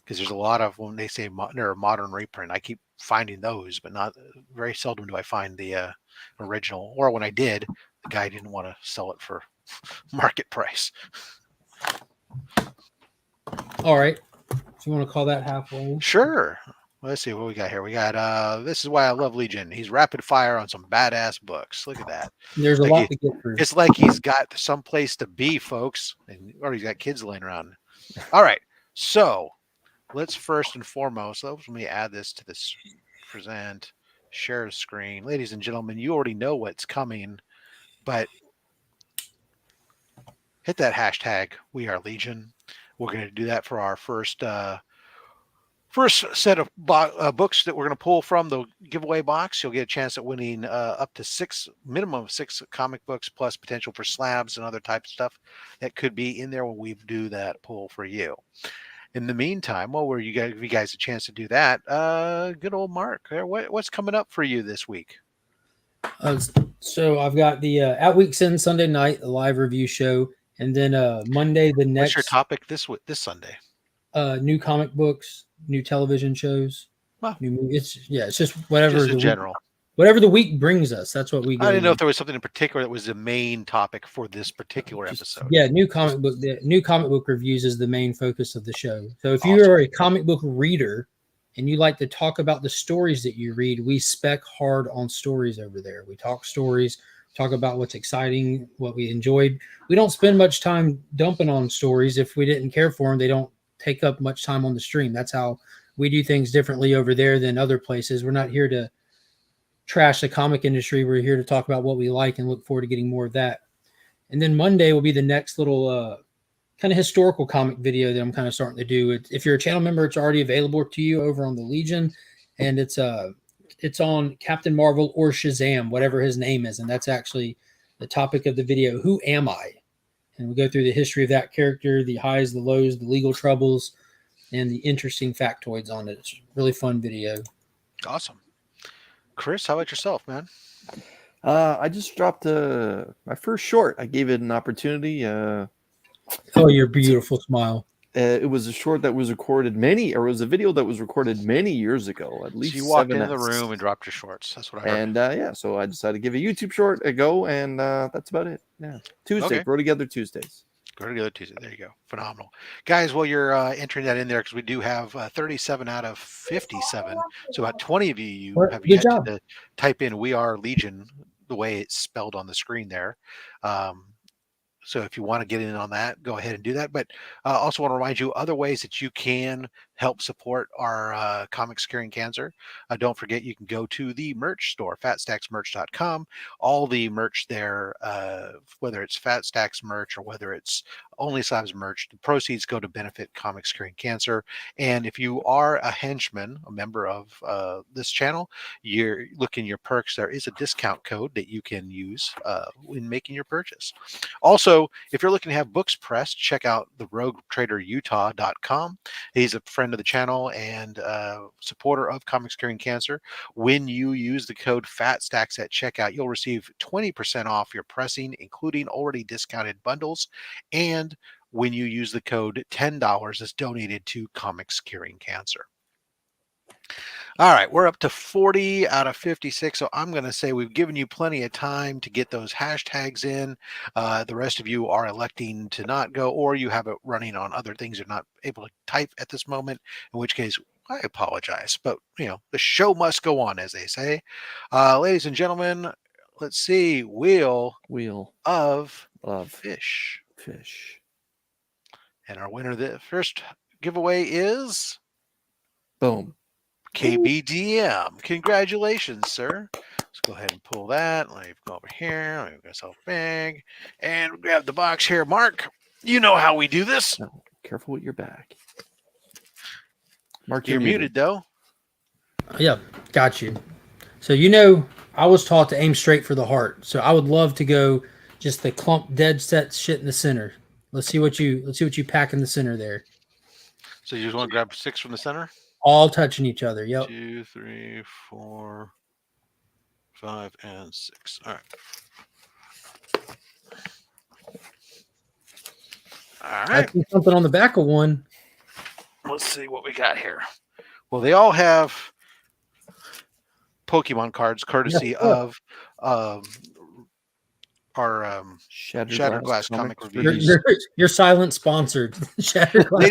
because there's a lot of when they say they're a modern reprint. I keep finding those, but not very seldom do I find the original. Or when I did, the guy didn't want to sell it for market price. All right. So you want to call that halfway? Sure. Let's see what we got here. We got this is why I love Legion. He's rapid fire on some badass books. Look at that. There's a Like lot to get through. It's like he's got some place to be, folks, or he's got kids laying around. All right. So let's first and foremost, let me add this to this present, share the screen. Ladies and gentlemen, you already know what's coming, but hit that hashtag, We Are Legion. We're going to do that for our first set of books that we're going to pull from the giveaway box. You'll get a chance at winning up to minimum of 6 comic books plus potential for slabs and other types of stuff that could be in there when we do that pull for you. In the meantime, while you guys a chance to do that, good old Mark, what's coming up for you this week? So I've got the At Week's End Sunday night, a live review show, and then Monday the next. What's your topic this Sunday? New comic books, new television shows. Well, it's just whatever just in general. Whatever the week brings us, that's what we go. I didn't know if there was something in particular that was the main topic for this particular episode. Yeah, new comic book reviews is the main focus of the show. So if you are a comic book reader and you like to talk about the stories that you read, we spec hard on stories over there. We talk stories, talk about what's exciting, what we enjoyed. We don't spend much time dumping on stories. If we didn't care for them, they don't take up much time on the stream. That's how we do things differently over there than other places. We're not here to trash the comic industry. We're here to talk about what we like and look forward to getting more of that. And then Monday will be the next little kind of historical comic video that I'm kind of starting to do. If you're a channel member, it's already available to you over on the Legion, and it's on Captain Marvel or Shazam, whatever his name is, and that's actually the topic of the video. Who am I? And we go through the history of that character, the highs, the lows, the legal troubles, and the interesting factoids on it. It's a really fun video. Awesome. Chris, how about yourself, man? I just dropped my first short. I gave it an opportunity. Oh, your beautiful smile. It was a short that was recorded it was a video that was recorded many years ago, at least. So you walked into the room and dropped your shorts. That's what I heard. And so I decided to give a YouTube short a go, and that's about it. Yeah, Tuesday, Okay. Grow Together Tuesdays. Go together Tuesday. There you go. Phenomenal. Guys, while you're entering that in there, because we do have 37 out of 57. So about 20 of you have yet to type in We Are Legion the way it's spelled on the screen there. So if you want to get in on that, go ahead and do that. But also want to remind you other ways that you can help support our Comics Curing Cancer. Don't forget, you can go to the merch store, fatstacksmerch.com. All the merch there, whether it's Fat Stacks merch or whether it's OnlySlabs merch, the proceeds go to benefit Comics Curing Cancer. And if you are a henchman, a member of this channel, you're looking your perks. There is a discount code that you can use in making your purchase. Also, if you're looking to have books pressed, check out the roguetraderutah.com. He's a friend of the channel and supporter of Comics Curing Cancer. When you use the code FATSTACKS at checkout, you'll receive 20% off your pressing, including already discounted bundles. And when you use the code, $10 is donated to Comics Curing Cancer. All right, we're up to 40 out of 56. So I'm going to say we've given you plenty of time to get those hashtags in. The rest of you are electing to not go, or you have it running on other things you're not able to type at this moment, in which case I apologize. But, the show must go on, as they say. Ladies and gentlemen, let's see. Wheel of Fish. And our winner of the first giveaway is... Boom. KBDM. Congratulations, sir. Let's go ahead and pull that. Let me go over here. Let me go myself bag and grab the box here. Mark, you know how we do this. No, careful with your back. Mark, you're muted though. Yeah, got you. So I was taught to aim straight for the heart. So I would love to go just the clump dead set shit in the center. Let's see what you pack in the center there. So you just want to grab 6 from the center? All touching each other. Yep. 2, 3, 4. 5, and 6. All right. All I right. see something on the back of one. Let's see what we got here. Well, they all have Pokemon cards, courtesy Yeah. of our Shattered Glass comic reviews. reviews. You're silent sponsored. Shattered Glass.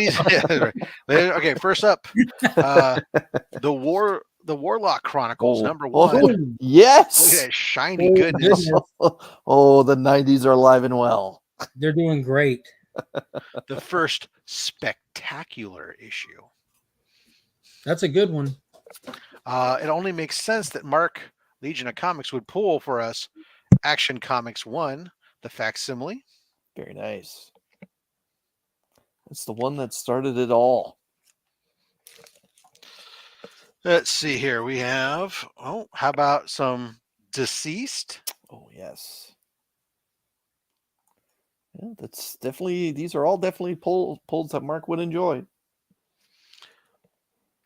Ladies, okay. First up, the Warlock Chronicles, number 1. Look at Yes. that shiny Oh, goodness. goodness. Oh, the 90s are alive and well. They're doing great. The first spectacular issue. That's a good one. It only makes sense that Mark, Legion of Comics, would pull for us Action Comics 1, the facsimile. Very nice. It's the one that started it all. Let's see here. We have, how about some Deceased? Oh, yes. Yeah, that's definitely, these are all definitely pulls that Mark would enjoy.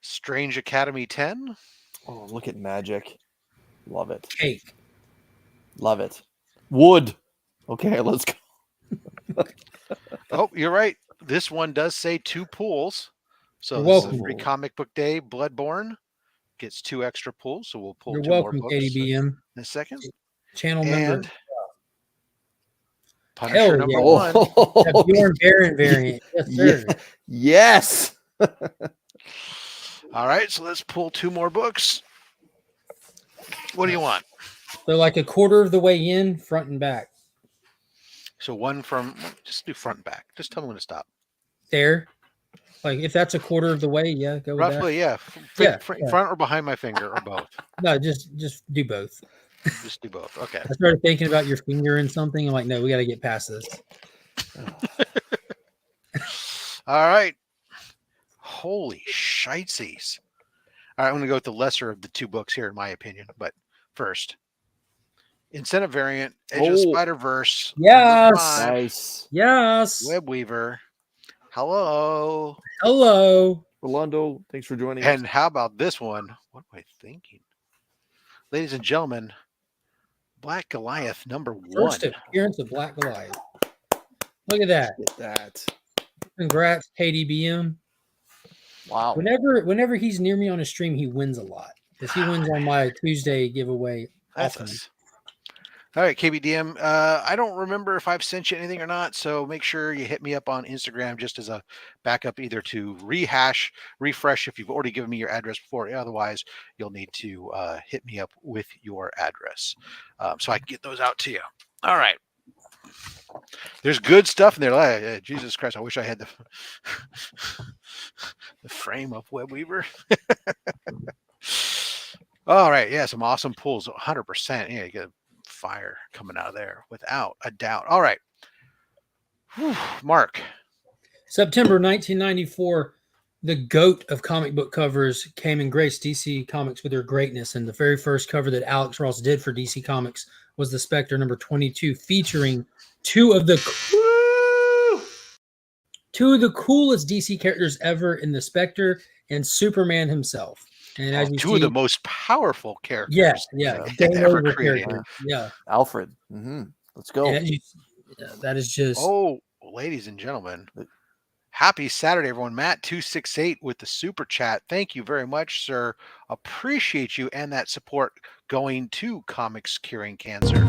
Strange Academy 10. Oh, look at Magic. Love it. Cake. Love it. Wood. Okay, let's go. Oh, you're right. This one does say 2 pulls. So You're this is a welcome. free comic book day. Bloodborne gets 2 extra pulls. So we'll pull You're 2 welcome, more books KDBM. in a second. Channel member. And Punisher Hell number yeah. 1. That Bjorn Baron variant. Yes, sir. Yes. All right, so let's pull 2 more books. What do you want? So like a quarter of the way in, front and back. So one from, just do front and back. Just tell me when to stop. There. Like if that's a quarter of the way, yeah, go with Roughly, yeah. Yeah, Front or behind my finger or both. that. No, just do both. Just do both. Okay. I started thinking about your finger and something. I'm like, no, we got to get past this. All right. Holy shitsies. All right, I'm going to go with the lesser of the 2 books here, in my opinion. But first, Incentive Variant, Edge of Spider-Verse. Yes. 5, Nice. Yes. Web Weaver. Hello. Hello. Rolando, thanks for joining us. And how about this one? What am I thinking? Ladies and gentlemen, Black Goliath number 1. First appearance of Black Goliath. Look at that. Get that. Congrats, KDBM. Wow. Whenever he's near me on a stream, he wins a lot. Because he wins on my Tuesday giveaway That's often. us. All right, KBDM. I don't remember if I've sent you anything or not, so make sure you hit me up on Instagram just as a backup, either to refresh if you've already given me your address before. Otherwise, you'll need to hit me up with your address so I can get those out to you. All right. There's good stuff in there. Like, Jesus Christ, I wish I had the frame of Web Weaver. All right. Yeah, some awesome pulls. 100%. Yeah, you get fire coming out of there without a doubt. All right. Whew, Mark. September 1994, the GOAT of comic book covers came and graced DC Comics with their greatness. And the very first cover that Alex Ross did for DC Comics was the Spectre number 22, featuring two of the coolest DC characters ever in the Spectre and Superman himself. And as you Two see, of the most powerful characters. yeah, ever created. Yeah. Alfred. Mm-hmm. Let's go. That is just. Oh, ladies and gentlemen, happy Saturday, everyone. Matt268 with the super chat. Thank you very much, sir. Appreciate you and that support going to Comics Curing Cancer.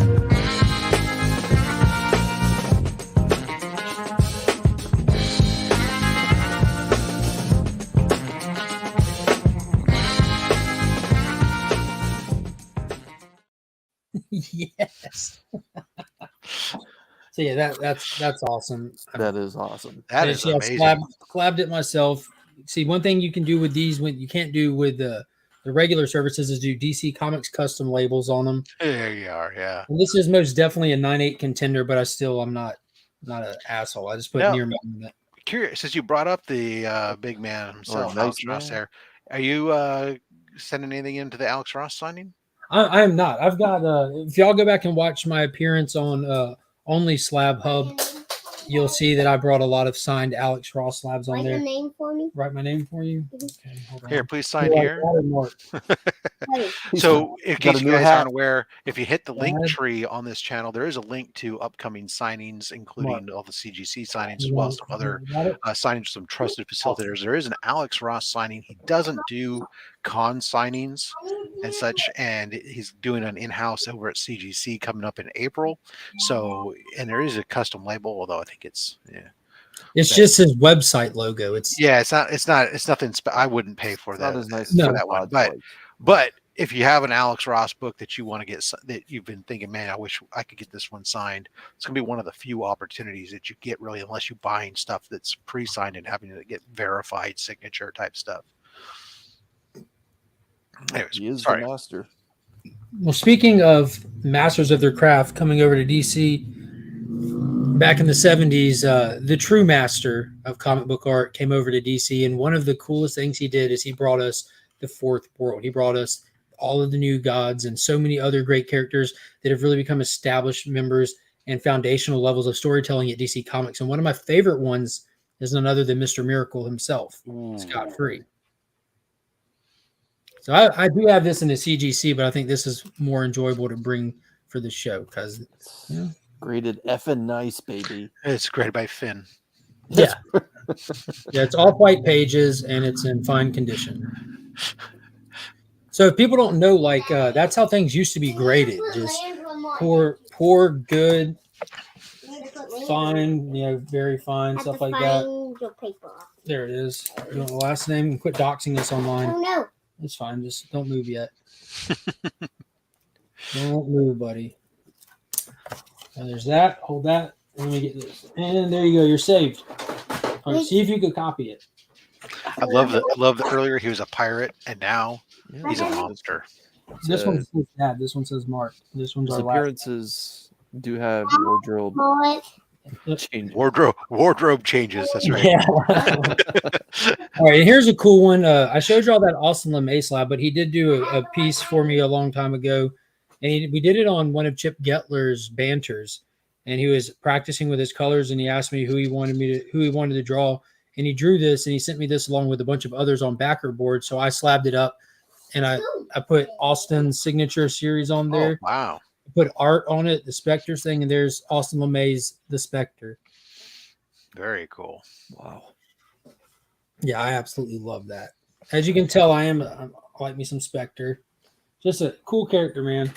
Yes. So yeah, that's awesome. That is awesome. That is amazing. Slabbed it myself. See, one thing you can do with these when you can't do with the regular services is do DC Comics custom labels on them. There you are, yeah. And this is most definitely a 9/8 contender, but I'm not an asshole. I just put near me on it. Curious, since you brought up the big man himself, Alex Ross there, are you sending anything into the Alex Ross signing? I am not. I've got if y'all go back and watch my appearance on OnlySlabHub, you'll see that I brought a lot of signed Alex Ross slabs on Write there. your name for me. Write my name for you. Mhm. Okay, hold on. Here, please sign You like here. that or Mark? Hey, So, in got case a you new guys hat. aren't aware, if you hit the link Glad. tree on this channel, there is a link to upcoming signings, including all the CGC signings, as You well want- as some other you got it? signings from trusted facilitators. There is an Alex Ross signing. He doesn't do con signings and such, and he's doing an in-house over at CGC coming up in April. So, and there is a custom label, although I think it's It's just his website logo. It's it's nothing. I wouldn't pay for It's not that as nice No. as that one, Todd's but if you have an Alex Ross book that you want to get, that you've been thinking, man, I wish I could get this one signed, it's going to be one of the few opportunities that you get, really, unless you're buying stuff that's pre-signed and having to get verified signature type stuff. Anyways, He is sorry. the master. well. Speaking of masters of their craft coming over to DC, back in the 70s, the true master of comic book art came over to DC, and one of the coolest things he did is he brought us the fourth world. He brought us all of the new gods and so many other great characters that have really become established members and foundational levels of storytelling at DC Comics. And one of my favorite ones is none other than Mr. Miracle himself, Scott Free. So I do have this in the CGC, but I think this is more enjoyable to bring for the show because Graded effing nice, baby. It's graded by Finn. yeah, it's all white pages and it's in fine condition. So if people don't know, like that's how things used to be graded, just poor, good, fine, very fine, stuff like that. Your paper. There it is. You want the last name and quit doxing us online. Oh no. It's fine. Just don't move yet. Don't move, buddy. Now there's that. Hold that. Let me get this. And there you go. You're saved. All right, see if you could copy it. I love that earlier he was a pirate, and now he's a monster. This one says Dad. This one says Mark. This one's His our last. appearances do have wardrobe Mullet. changes. Wardrobe changes. That's right. Yeah. All right. Here's a cool one. I showed you all that Austin LeMay slab, but he did do a piece for me a long time ago, and we did it on one of Chip Gettler's banters, and he was practicing with his colors, and he asked me who he wanted to draw, and he drew this, and he sent me this along with a bunch of others on backer board. So I slabbed it up, and I put Austin's signature series on there. Oh, wow. Put art on it, the Spectres thing, and there's Austin LeMay's The Spectre. Very cool. Wow. Yeah, I absolutely love that. As you can tell, I like me some Spectre. Just a cool character, man.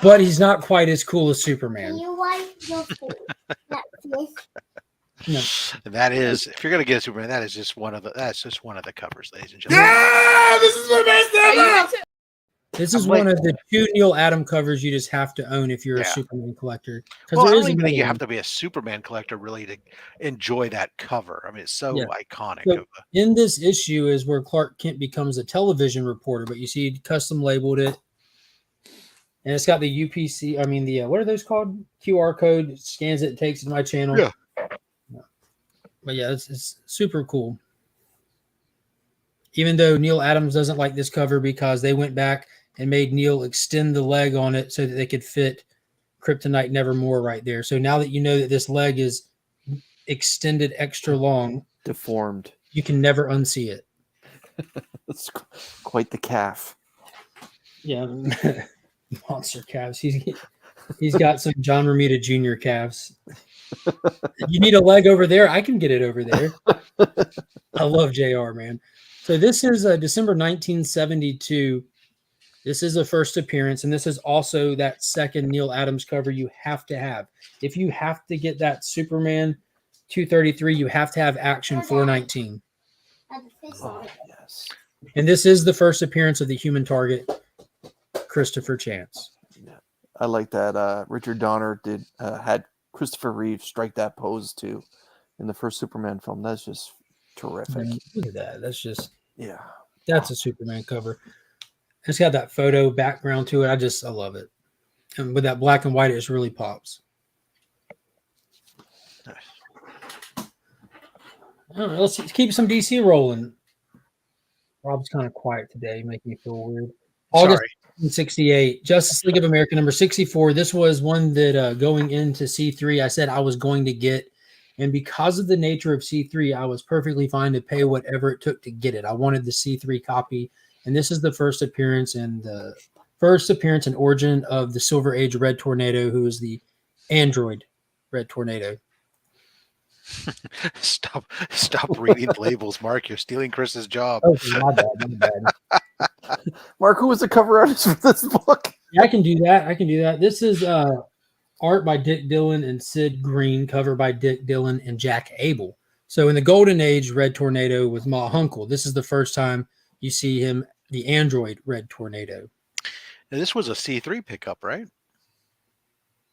But he's not quite as cool as Can Superman. you wipe your face? No. And that is, if you're gonna get a Superman, that's just one of the covers, ladies and gentlemen. This is I'm like- one of the 2 Neil Adam covers you just have to own if you're Yeah. a Superman collector. Well, I there don't is even think you another have to be a Superman collector really to enjoy that cover. I mean, it's so Yeah. iconic. So in this issue is where Clark Kent becomes a television reporter, but you see he custom labeled it. And it's got the UPC, what are those called? QR code. It scans it, takes it to my channel. Yeah. But yeah, it's super cool. Even though Neil Adams doesn't like this cover because they went back and made Neil extend the leg on it so that they could fit Kryptonite Nevermore right there. So now that you know that this leg is extended extra long, Deformed. you can never unsee it. That's quite the calf. Yeah. Monster calves. He's got some John Romita Jr. calves. You need a leg over there? I can get it over there. I love JR, man. So this is December 1972. This is a first appearance, and this is also that second Neil Adams cover you have to have. If you have to get that Superman 233, you have to have Action 419. Oh, yes. And this is the first appearance of the Human Target, Christopher Chance. I like that. Richard Donner had Christopher Reeve strike that pose too in the first Superman film. That's just terrific. Man, look at that. That's a Superman cover. It's got that photo background to it. I love it. And with that black and white, it just really pops. All right, let's keep some DC rolling. Rob's kind of quiet today, making me feel weird. 1968, Justice League of America number 64. This was one that going into C3, I said I was going to get. And because of the nature of C3, I was perfectly fine to pay whatever it took to get it. I wanted the C3 copy. And this is the first appearance and origin of the Silver Age Red Tornado, who is the android Red Tornado. Stop reading the labels, Mark. You're stealing Chris's job. Oh, my bad. Mark, who was the cover artist for this book? Yeah, I can do that. This is art by Dick Dillon and Sid Green, cover by Dick Dillon and Jack Abel. So in the Golden Age Red Tornado with Ma Hunkel, this is the first time you see him, the android Red Tornado. Now, this was a C3 pickup, right?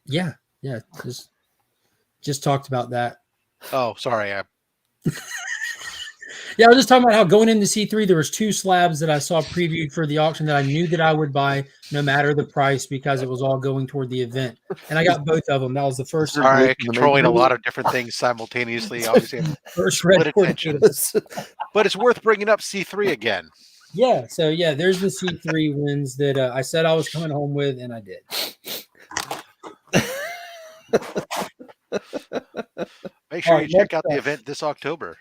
Yeah. Just talked about that. Oh, sorry. Yeah, I was just talking about how going into C3, there was 2 slabs that I saw previewed for the auction that I knew that I would buy no matter the price because it was all going toward the event. And I got both of them. That was the first. Sorry, controlling a lot of different things simultaneously. Obviously, first Red attention. But it's worth bringing up C3 again. Yeah, so yeah, there's the C3 wins that I said I was coming home with, and I did. Make sure you check out the event this October.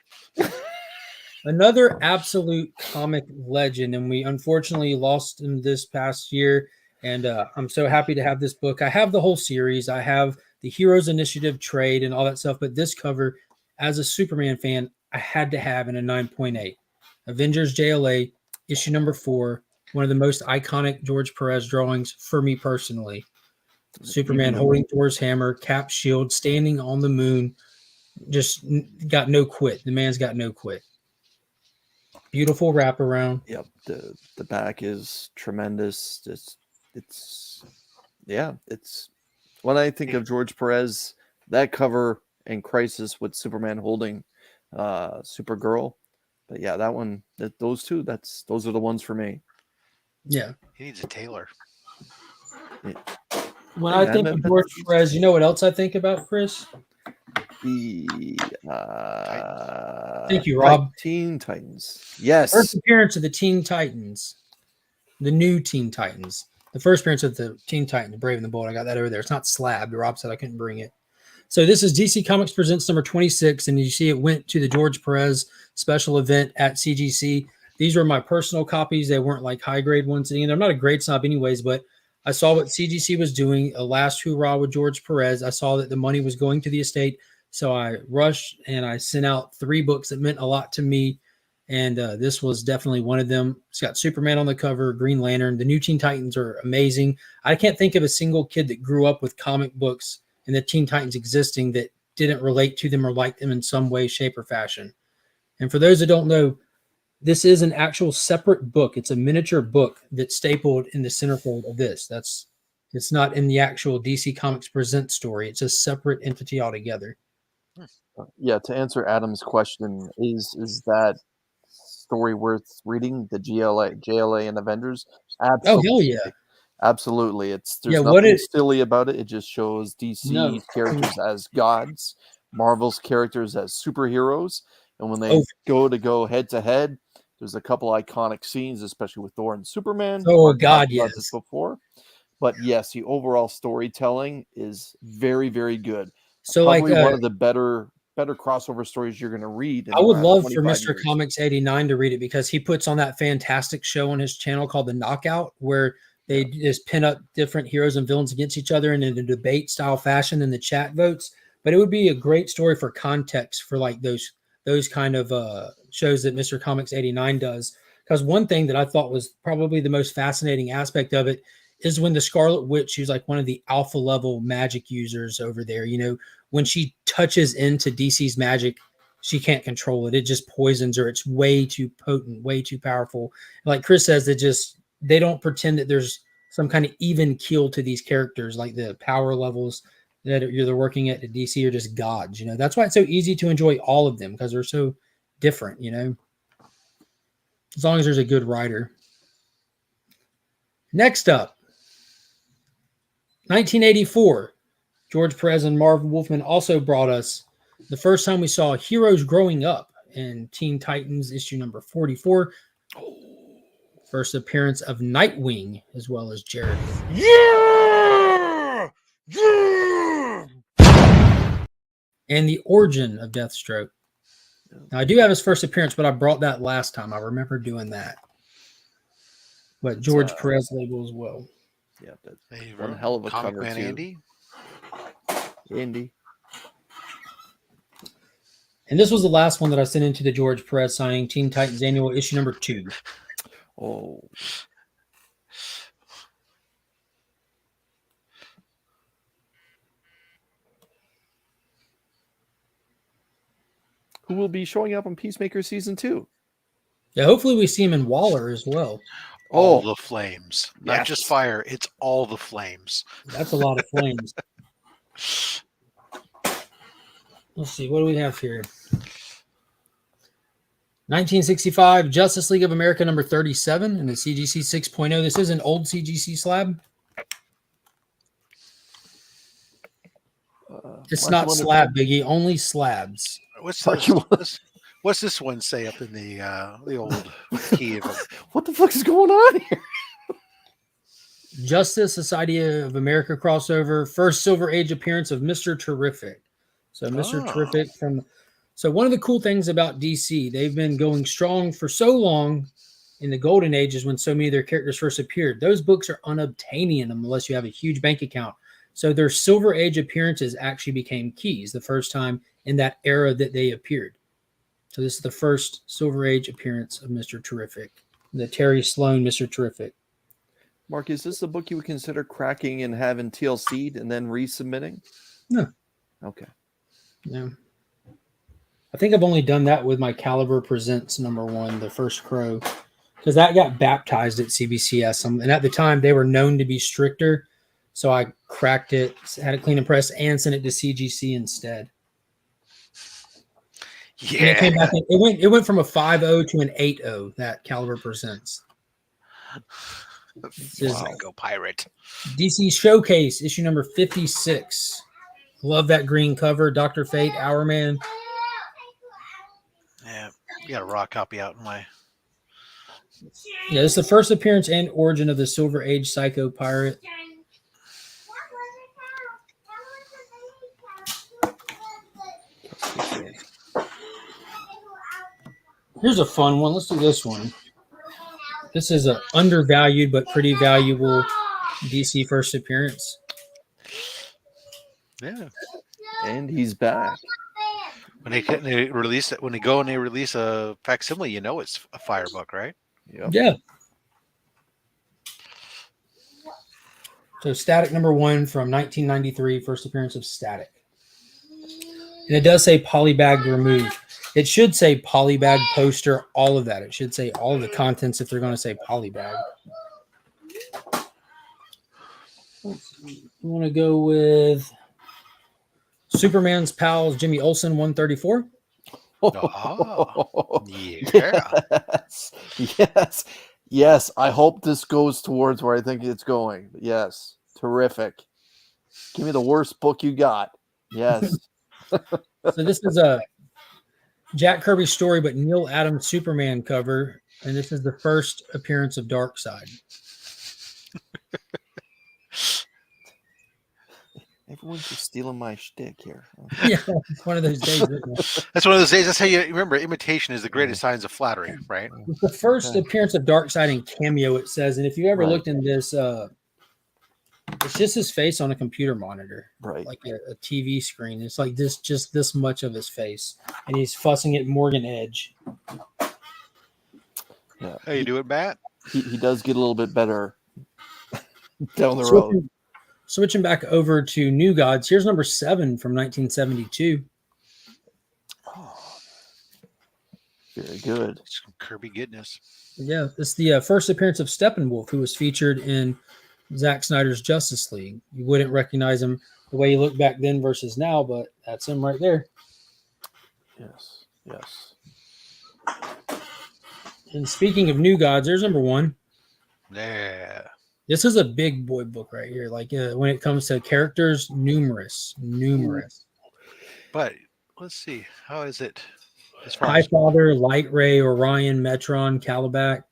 Another absolute comic legend, and we unfortunately lost him this past year. And I'm so happy to have this book. I have the whole series. I have the Heroes Initiative trade and all that stuff. But this cover, as a Superman fan, I had to have in a 9.8. Avengers JLA, issue number 4. One of the most iconic George Perez drawings for me personally. Superman holding Thor's hammer, Cap shield, standing on the moon. Just got no quit. The man's got no quit. Beautiful wraparound. Yep, the back is tremendous. It's when I think of George Perez, that cover and Crisis with Superman holding Supergirl. But yeah, that one, those two, those are the ones for me. Yeah, he needs a tailor. Yeah. When I think of George Perez, you know what else I think about, Chris? Thank you, Rob. Teen Titans. Yes. First appearance of the Teen Titans. The new Teen Titans. The first appearance of the Teen Titans, Brave and the Bold. I got that over there. It's not Slab. Rob said I couldn't bring it. So this is DC Comics Presents number 26, and you see it went to the George Perez special event at CGC. These were my personal copies. They weren't like high-grade ones. And I'm not a grade snob anyways, but I saw what CGC was doing, a last hoorah with George Perez. I saw that the money was going to the estate. So I rushed and I sent out 3 books that meant a lot to me. And this was definitely one of them. It's got Superman on the cover, Green Lantern. The new Teen Titans are amazing. I can't think of a single kid that grew up with comic books and the Teen Titans existing that didn't relate to them or like them in some way, shape, or fashion. And for those that don't know, this is an actual separate book. It's a miniature book that's stapled in the centerfold of this. It's not in the actual DC Comics Present story. It's a separate entity altogether. Yeah, to answer Adam's question, is that story worth reading? The JLA and Avengers? Absolutely. Oh, hell yeah. Absolutely. There's nothing silly about it. It just shows DC characters as gods, Marvel's characters as superheroes. And when they go head to head, there's a couple iconic scenes, especially with Thor and Superman. Oh, God, yes. This before. But yes, the overall storytelling is very, very good. So probably one of the better crossover stories you're going to read. I would love for Mr. Comics 89 to read it because he puts on that fantastic show on his channel called The Knockout, where they just pin up different heroes and villains against each other in a debate style fashion in the chat votes. But it would be a great story for context for like those kind of shows that Mr. Comics 89 does. Because one thing that I thought was probably the most fascinating aspect of it is when the Scarlet Witch, who's like one of the alpha level magic users over there, when she touches into DC's magic, she can't control it. It just poisons her. It's way too potent, way too powerful. Like Chris says, they don't pretend that there's some kind of even keel to these characters. Like the power levels that they're working at DC are just gods. That's why it's so easy to enjoy all of them because they're so different. As long as there's a good writer. Next up. 1984, George Perez and Marv Wolfman also brought us the first time we saw Heroes Growing Up in Teen Titans issue number 44. first appearance of Nightwing, as well as Jared. Yeah! Yeah! And the origin of Deathstroke. Now, I do have his first appearance, but I brought that last time. I remember doing that. But George Perez label as well. Yeah, that's one hell of a Comic cover Man too. Andy. And this was the last one that I sent into the George Perez signing, Teen Titans Annual issue number 2. Oh. Who will be showing up on Peacemaker season 2? Yeah, hopefully we see him in Waller as well. All the flames, not just fire. It's all the flames. That's a lot of flames. Let's see. What do we have here? 1965 Justice League of America number 37 and the CGC 6.0. This is an old CGC slab. It's not slab, Biggie. Only slabs. What's this one say up in the old key? What the fuck is going on here? Justice Society of America crossover. First Silver Age appearance of Mr. Terrific. So Mr. Terrific from... So one of the cool things about DC, they've been going strong for so long in the golden ages when so many of their characters first appeared. Those books are unobtainium unless you have a huge bank account. So their Silver Age appearances actually became keys the first time in that era that they appeared. So this is the first Silver Age appearance of Mr. Terrific, the Terry Sloan Mr. Terrific. Mark, is this a book you would consider cracking and having TLC'd and then resubmitting? No. Okay. No. I think I've only done that with my Caliber Presents #1, the first Crow, because that got baptized at CBCS. And at the time, they were known to be stricter. So I cracked it, had it clean and pressed, and sent it to CGC instead. Yeah. And it came back. It went from a 5.0 to an 8.0, that Caliber Presents. Go Pirate. DC Showcase, issue number 56. Love that green cover. Dr. Fate, Hourman. Yeah, you got a raw copy out in my. Yeah, this is the first appearance and origin of the Silver Age Psycho Pirate. Here's a fun one. Let's do this one. This is an undervalued but pretty valuable DC first appearance. Yeah. And he's back. When they release it, when they go and they release a facsimile, you know it's a fire book, right? Yep. Yeah. So Static #1 from 1993, first appearance of Static. And it does say polybag removed. It should say polybag poster, all of that. It should say all of the contents if they're going to say polybag. You want to go with Superman's Pals, Jimmy Olsen, 134. Oh, yeah. Yes. I hope this goes towards where I think it's going. Yes. Terrific. Give me the worst book you got. Yes. So this is a Jack Kirby story, but Neil Adams Superman cover. And this is the first appearance of Darkseid. Everyone's just stealing my shtick here. Yeah, it's one of those days. Isn't it? That's one of those days. That's how you remember. Imitation is the greatest signs of flattery, right? It's the first appearance of Darkseid in Cameo, it says. And if you ever looked in this, it's just his face on a computer monitor, right? Like a TV screen. It's like this, just this much of his face, and he's fussing at Morgan Edge. Yeah, how you doing, Matt? He does get a little bit better down the road. Switching back over to New Gods, here's #7 from 1972. Oh, very good. Some Kirby goodness. Yeah, this is the first appearance of Steppenwolf, who was featured in Zack Snyder's Justice League. You wouldn't recognize him the way he looked back then versus now, but that's him right there. Yes, yes. And speaking of New Gods, there's #1. Yeah. This is a big boy book right here. Like when it comes to characters, numerous. But let's see. How is it? As far Highfather, Light Ray, Orion, Metron, Calabac,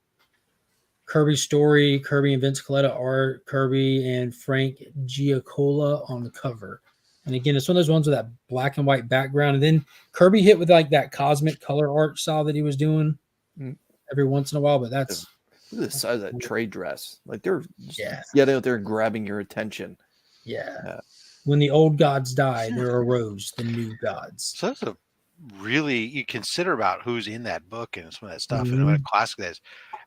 Kirby story, Kirby and Vince Coletta art, Kirby and Frank Giacola on the cover. And again, it's one of those ones with that black and white background. And then Kirby hit with like that cosmic color art style that he was doing every once in a while. But that's look at the size of that trade dress. Like they're just yeah. get out there grabbing your attention. Yeah. When the old gods die, there arose the new gods. So that's a really, you consider about who's in that book and some of that stuff and what a classic that is.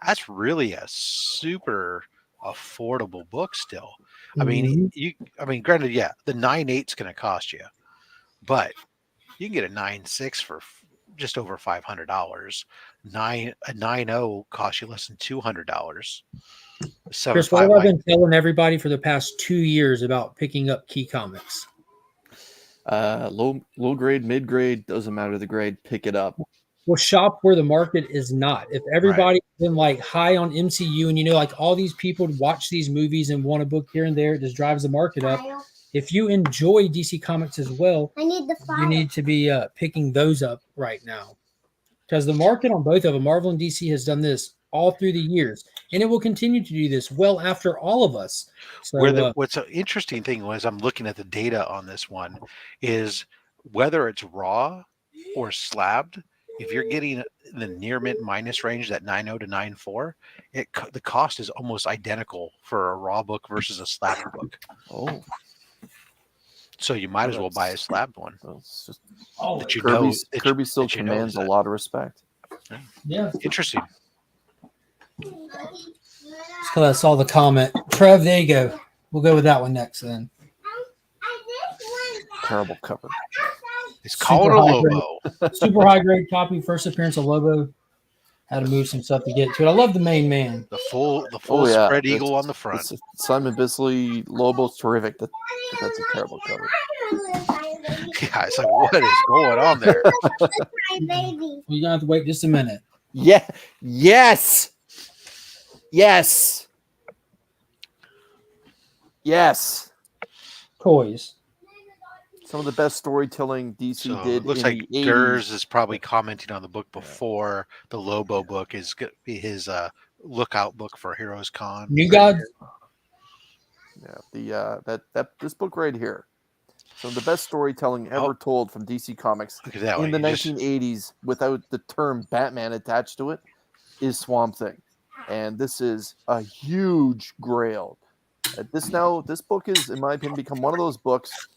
That's really a super affordable book still. I mean, granted, yeah, the 9.8 is going to cost you, but you can get a 9.6 for just over $500. A 9.0 costs you less than $200. Chris, what have I been telling everybody for the past 2 years about picking up Key Comics? Low grade, mid grade, doesn't matter the grade, pick it up. Well, shop where the market is not. If everybody's been like high on MCU and like all these people watch these movies and want a book here and there, it just drives the market up. If you enjoy DC Comics as well, you need to be picking those up right now. Because the market on both of them, Marvel and DC, has done this all through the years. And it will continue to do this well after all of us. So, what's an interesting thing was I'm looking at the data on this one is whether it's raw or slabbed, if you're getting the near mint minus range, that 9.0 to 9.4, the cost is almost identical for a raw book versus a slabbed book. Oh. So you might as well buy a slabbed one. Kirby still commands a lot of respect. Yeah. Interesting. Because I saw the comment. Trev, there you go. We'll go with that one next then. Terrible cover. It's called a Lobo. Super high grade copy, first appearance of Lobo. Had to move some stuff to get to it. I love the main man. The full spread eagle on the front. Simon Bisley, Lobo's terrific. That's a terrible cover. Yeah, it's like, what is going on there? You're gonna have to wait just a minute. Yeah. Yes. Toys. Some of the best storytelling DC did. It looks like Durs is probably commenting on the book before the Lobo book is going to be his lookout book for Heroes Con. New Gods. Yeah, this book right here. Some of the best storytelling ever told from DC Comics Look at that in the 1980s without the term Batman attached to it is Swamp Thing. And this is a huge grail. This book is, in my opinion, become one of those books.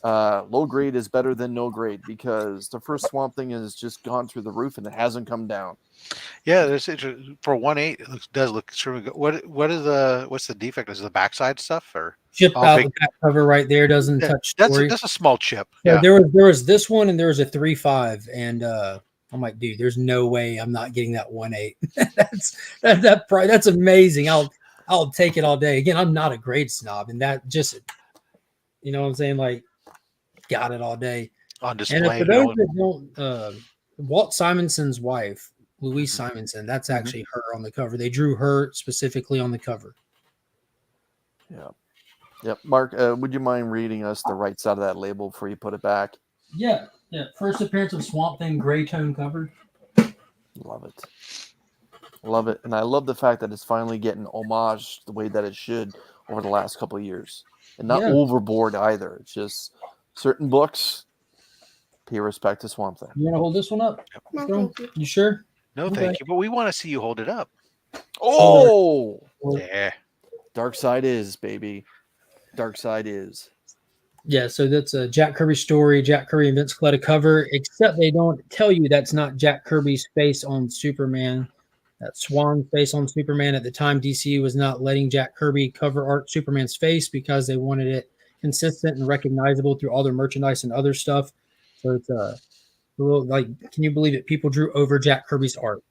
Low grade is better than no grade because the first Swamp Thing has just gone through the roof and it hasn't come down. Yeah, for 1.8, it does look extremely good. What's the defect? Is it the backside stuff or chip out the back cover right there doesn't touch. That's a small chip. Yeah, there was this one and there was a 3.5, and I'm like, dude, there's no way I'm not getting that 1.8. That's amazing. I'll take it all day. Again, I'm not a grade snob, and that just, you know what I'm saying? Like, got it all day. On display. And for those that don't, Walt Simonson's wife, Louise Simonson, that's actually her on the cover. They drew her specifically on the cover. Yeah. Yep. Mark, would you mind reading us the right side of that label before you put it back? Yeah. First appearance of Swamp Thing, gray tone cover. Love it. Love it. And I love the fact that it's finally getting homage the way that it should over the last couple of years. And not overboard either. It's just certain books pay respect to Swamp Thing. You want to hold this one up? No, thank you. You sure? No, thank you. But we want to see you hold it up. Oh! Yeah. Dark Side is, baby. Dark Side is. Yeah, so that's a Jack Kirby story, Jack Kirby and Vince Coletta cover, except they don't tell you that's not Jack Kirby's face on Superman. That's Swan's face on Superman. At the time, DC was not letting Jack Kirby cover art Superman's face because they wanted it consistent and recognizable through all their merchandise and other stuff. So it's a little like, can you believe it? People drew over Jack Kirby's art.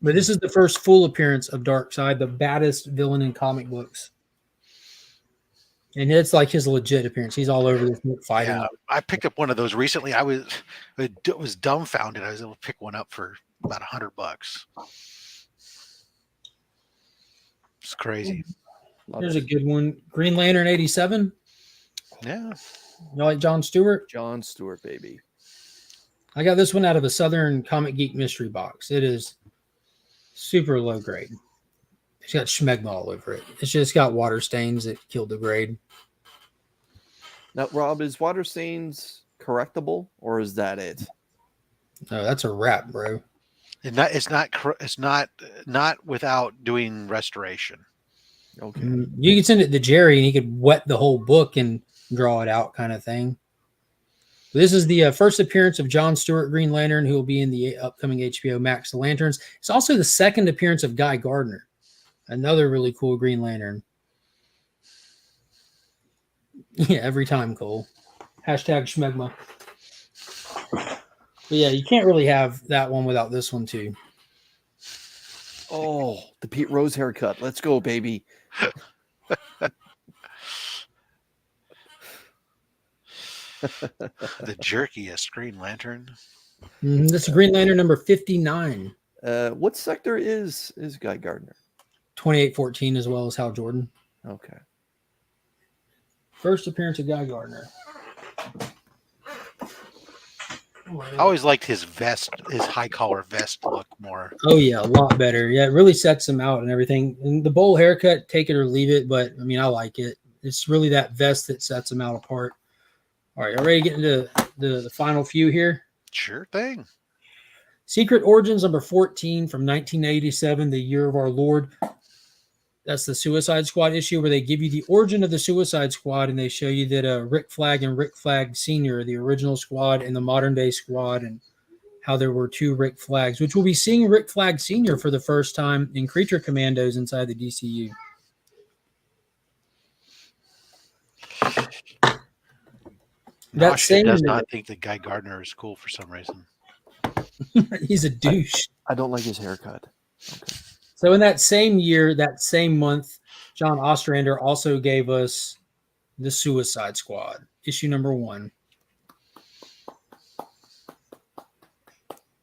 But this is the first full appearance of Darkseid, the baddest villain in comic books. And it's like his legit appearance. He's all over this book fighting. Yeah, I picked up one of those recently. I was dumbfounded. I was able to pick one up for about $100. It's crazy. Here's a good one. Green Lantern 87. Yeah. You like John Stewart? John Stewart, baby. I got this one out of a Southern Comic Geek mystery box. It is Super low grade. It's got schmegma all over it. It's just got water stains that killed the grade. Now, Rob, is water stains correctable, or is that it? No, that's a wrap, bro. It's not without doing restoration. Okay. You could send it to Jerry, and he could wet the whole book and draw it out, kind of thing. This is the first appearance of John Stewart Green Lantern, who will be in the upcoming HBO Max The Lanterns. It's also the second appearance of Guy Gardner, another really cool Green Lantern. Yeah, every time, Cole. Hashtag schmegma. But yeah, you can't really have that one without this one, too. Oh, the Pete Rose haircut. Let's go, baby. The jerkiest Green Lantern. This is Green Lantern number 59. What sector is Guy Gardner? 2814 as well as Hal Jordan. Okay. First appearance of Guy Gardner. I always liked his vest, his high collar vest look more. Oh yeah, a lot better. Yeah, it really sets him out and everything. And the bowl haircut, take it or leave it, but I mean, I like it. It's really that vest that sets him out apart. All right, ready to get into the final few here? Sure thing. Secret Origins number 14 from 1987, the year of our Lord. That's the Suicide Squad issue where they give you the origin of the Suicide Squad and they show you that Rick Flag and Rick Flag Sr., the original squad and the modern day squad, and how there were two Rick Flags, which we'll be seeing Rick Flag Sr. for the first time in Creature Commandos inside the DCU. Nosh does not think that Guy Gardner is cool for some reason. He's a douche. I don't like his haircut. Okay. So in that same year, that same month, John Ostrander also gave us the Suicide Squad, issue number 1.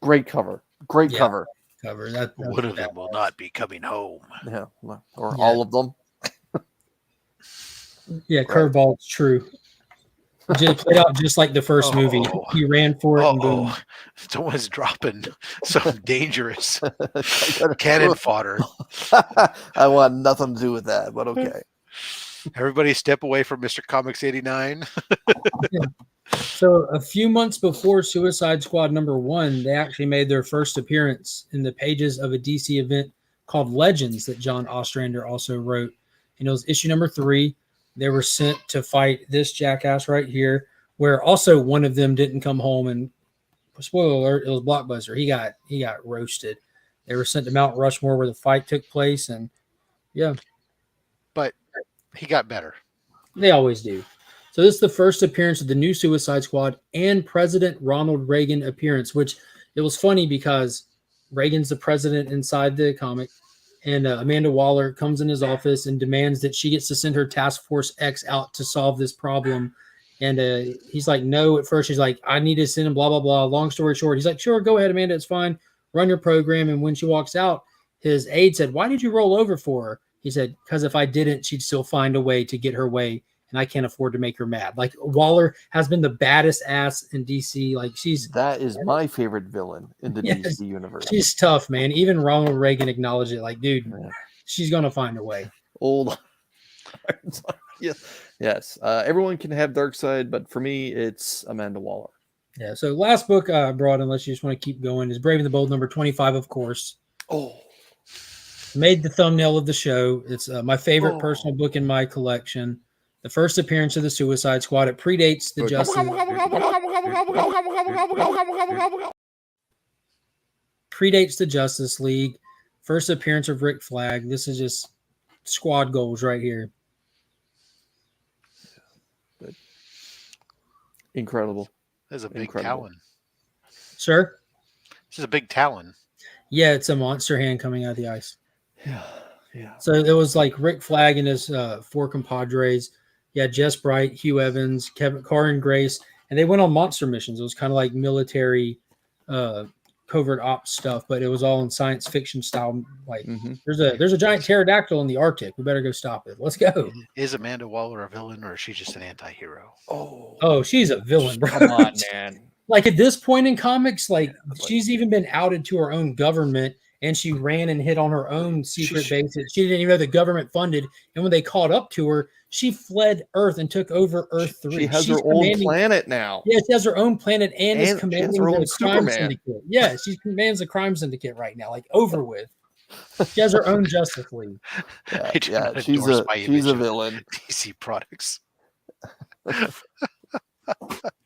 Great cover. Great cover. That one of them will not be coming home. Yeah, or all of them. Yeah, curveball. It's true. It played out just like the first movie. He ran for it and boom. Someone's dropping some dangerous cannon fodder. I want nothing to do with that, but okay. Everybody step away from Mr. Comics 89. Yeah. So a few months before Suicide Squad number 1, they actually made their first appearance in the pages of a DC event called Legends that John Ostrander also wrote. And it was issue number 3. They were sent to fight this jackass right here, where also one of them didn't come home. And spoiler alert, it was Blockbuster. He got roasted. They were sent to Mount Rushmore where the fight took place, and yeah. But he got better. They always do. So this is the first appearance of the new Suicide Squad and President Ronald Reagan appearance, which it was funny because Reagan's the president inside the comic. And Amanda Waller comes in his office and demands that she gets to send her Task Force X out to solve this problem. And he's like, no. At first, she's like, I need to send him, blah, blah, blah. Long story short, he's like, sure, go ahead, Amanda. It's fine. Run your program. And when she walks out, his aide said, why did you roll over for her? He said, because if I didn't, she'd still find a way to get her way. And I can't afford to make her mad. Like, Waller has been the baddest ass in DC. Like, that is my favorite villaon in the DC universe. She's tough, man. Even Ronald Reagan acknowledged it. Like, dude, she's gonna find a way. Old. Yes. Everyone can have Darkseid, but for me, it's Amanda Waller. Yeah. So last book I brought, unless you just want to keep going, is Brave and the Bold number 25, of course. Oh. Made the thumbnail of the show. It's my favorite personal book in my collection. The first appearance of the Suicide Squad. It predates the Justice League. First appearance of Rick Flag. This is just squad goals right here. Incredible. There's a big talon. Sir? This is a big talon. Yeah, it's a monster hand coming out of the ice. Yeah. So it was like Rick Flag and his 4 compadres. Yeah, Jess Bright, Hugh Evans, Kevin Carr, and Grace, and they went on monster missions. It was kind of like military covert ops stuff, but it was all in science fiction style. Like there's a giant pterodactyl in the Arctic. We better go stop it. Let's go. Is Amanda Waller a villain or is she just an anti-hero? Oh, she's a villain, bro. Come on, man. Like at this point in comics, like she's even been outed to her own government and she ran and hid on her own secret base that she didn't even know the government funded. And when they caught up to her, she fled Earth and took over Earth 3. She has She's her own planet now. Yeah, she has her own planet and is she has commanding her own the crime Superman. syndicate. Yeah, she commands the crime syndicate right now, like over with. She has her own Justice League. Yeah, she's a villain. DC products.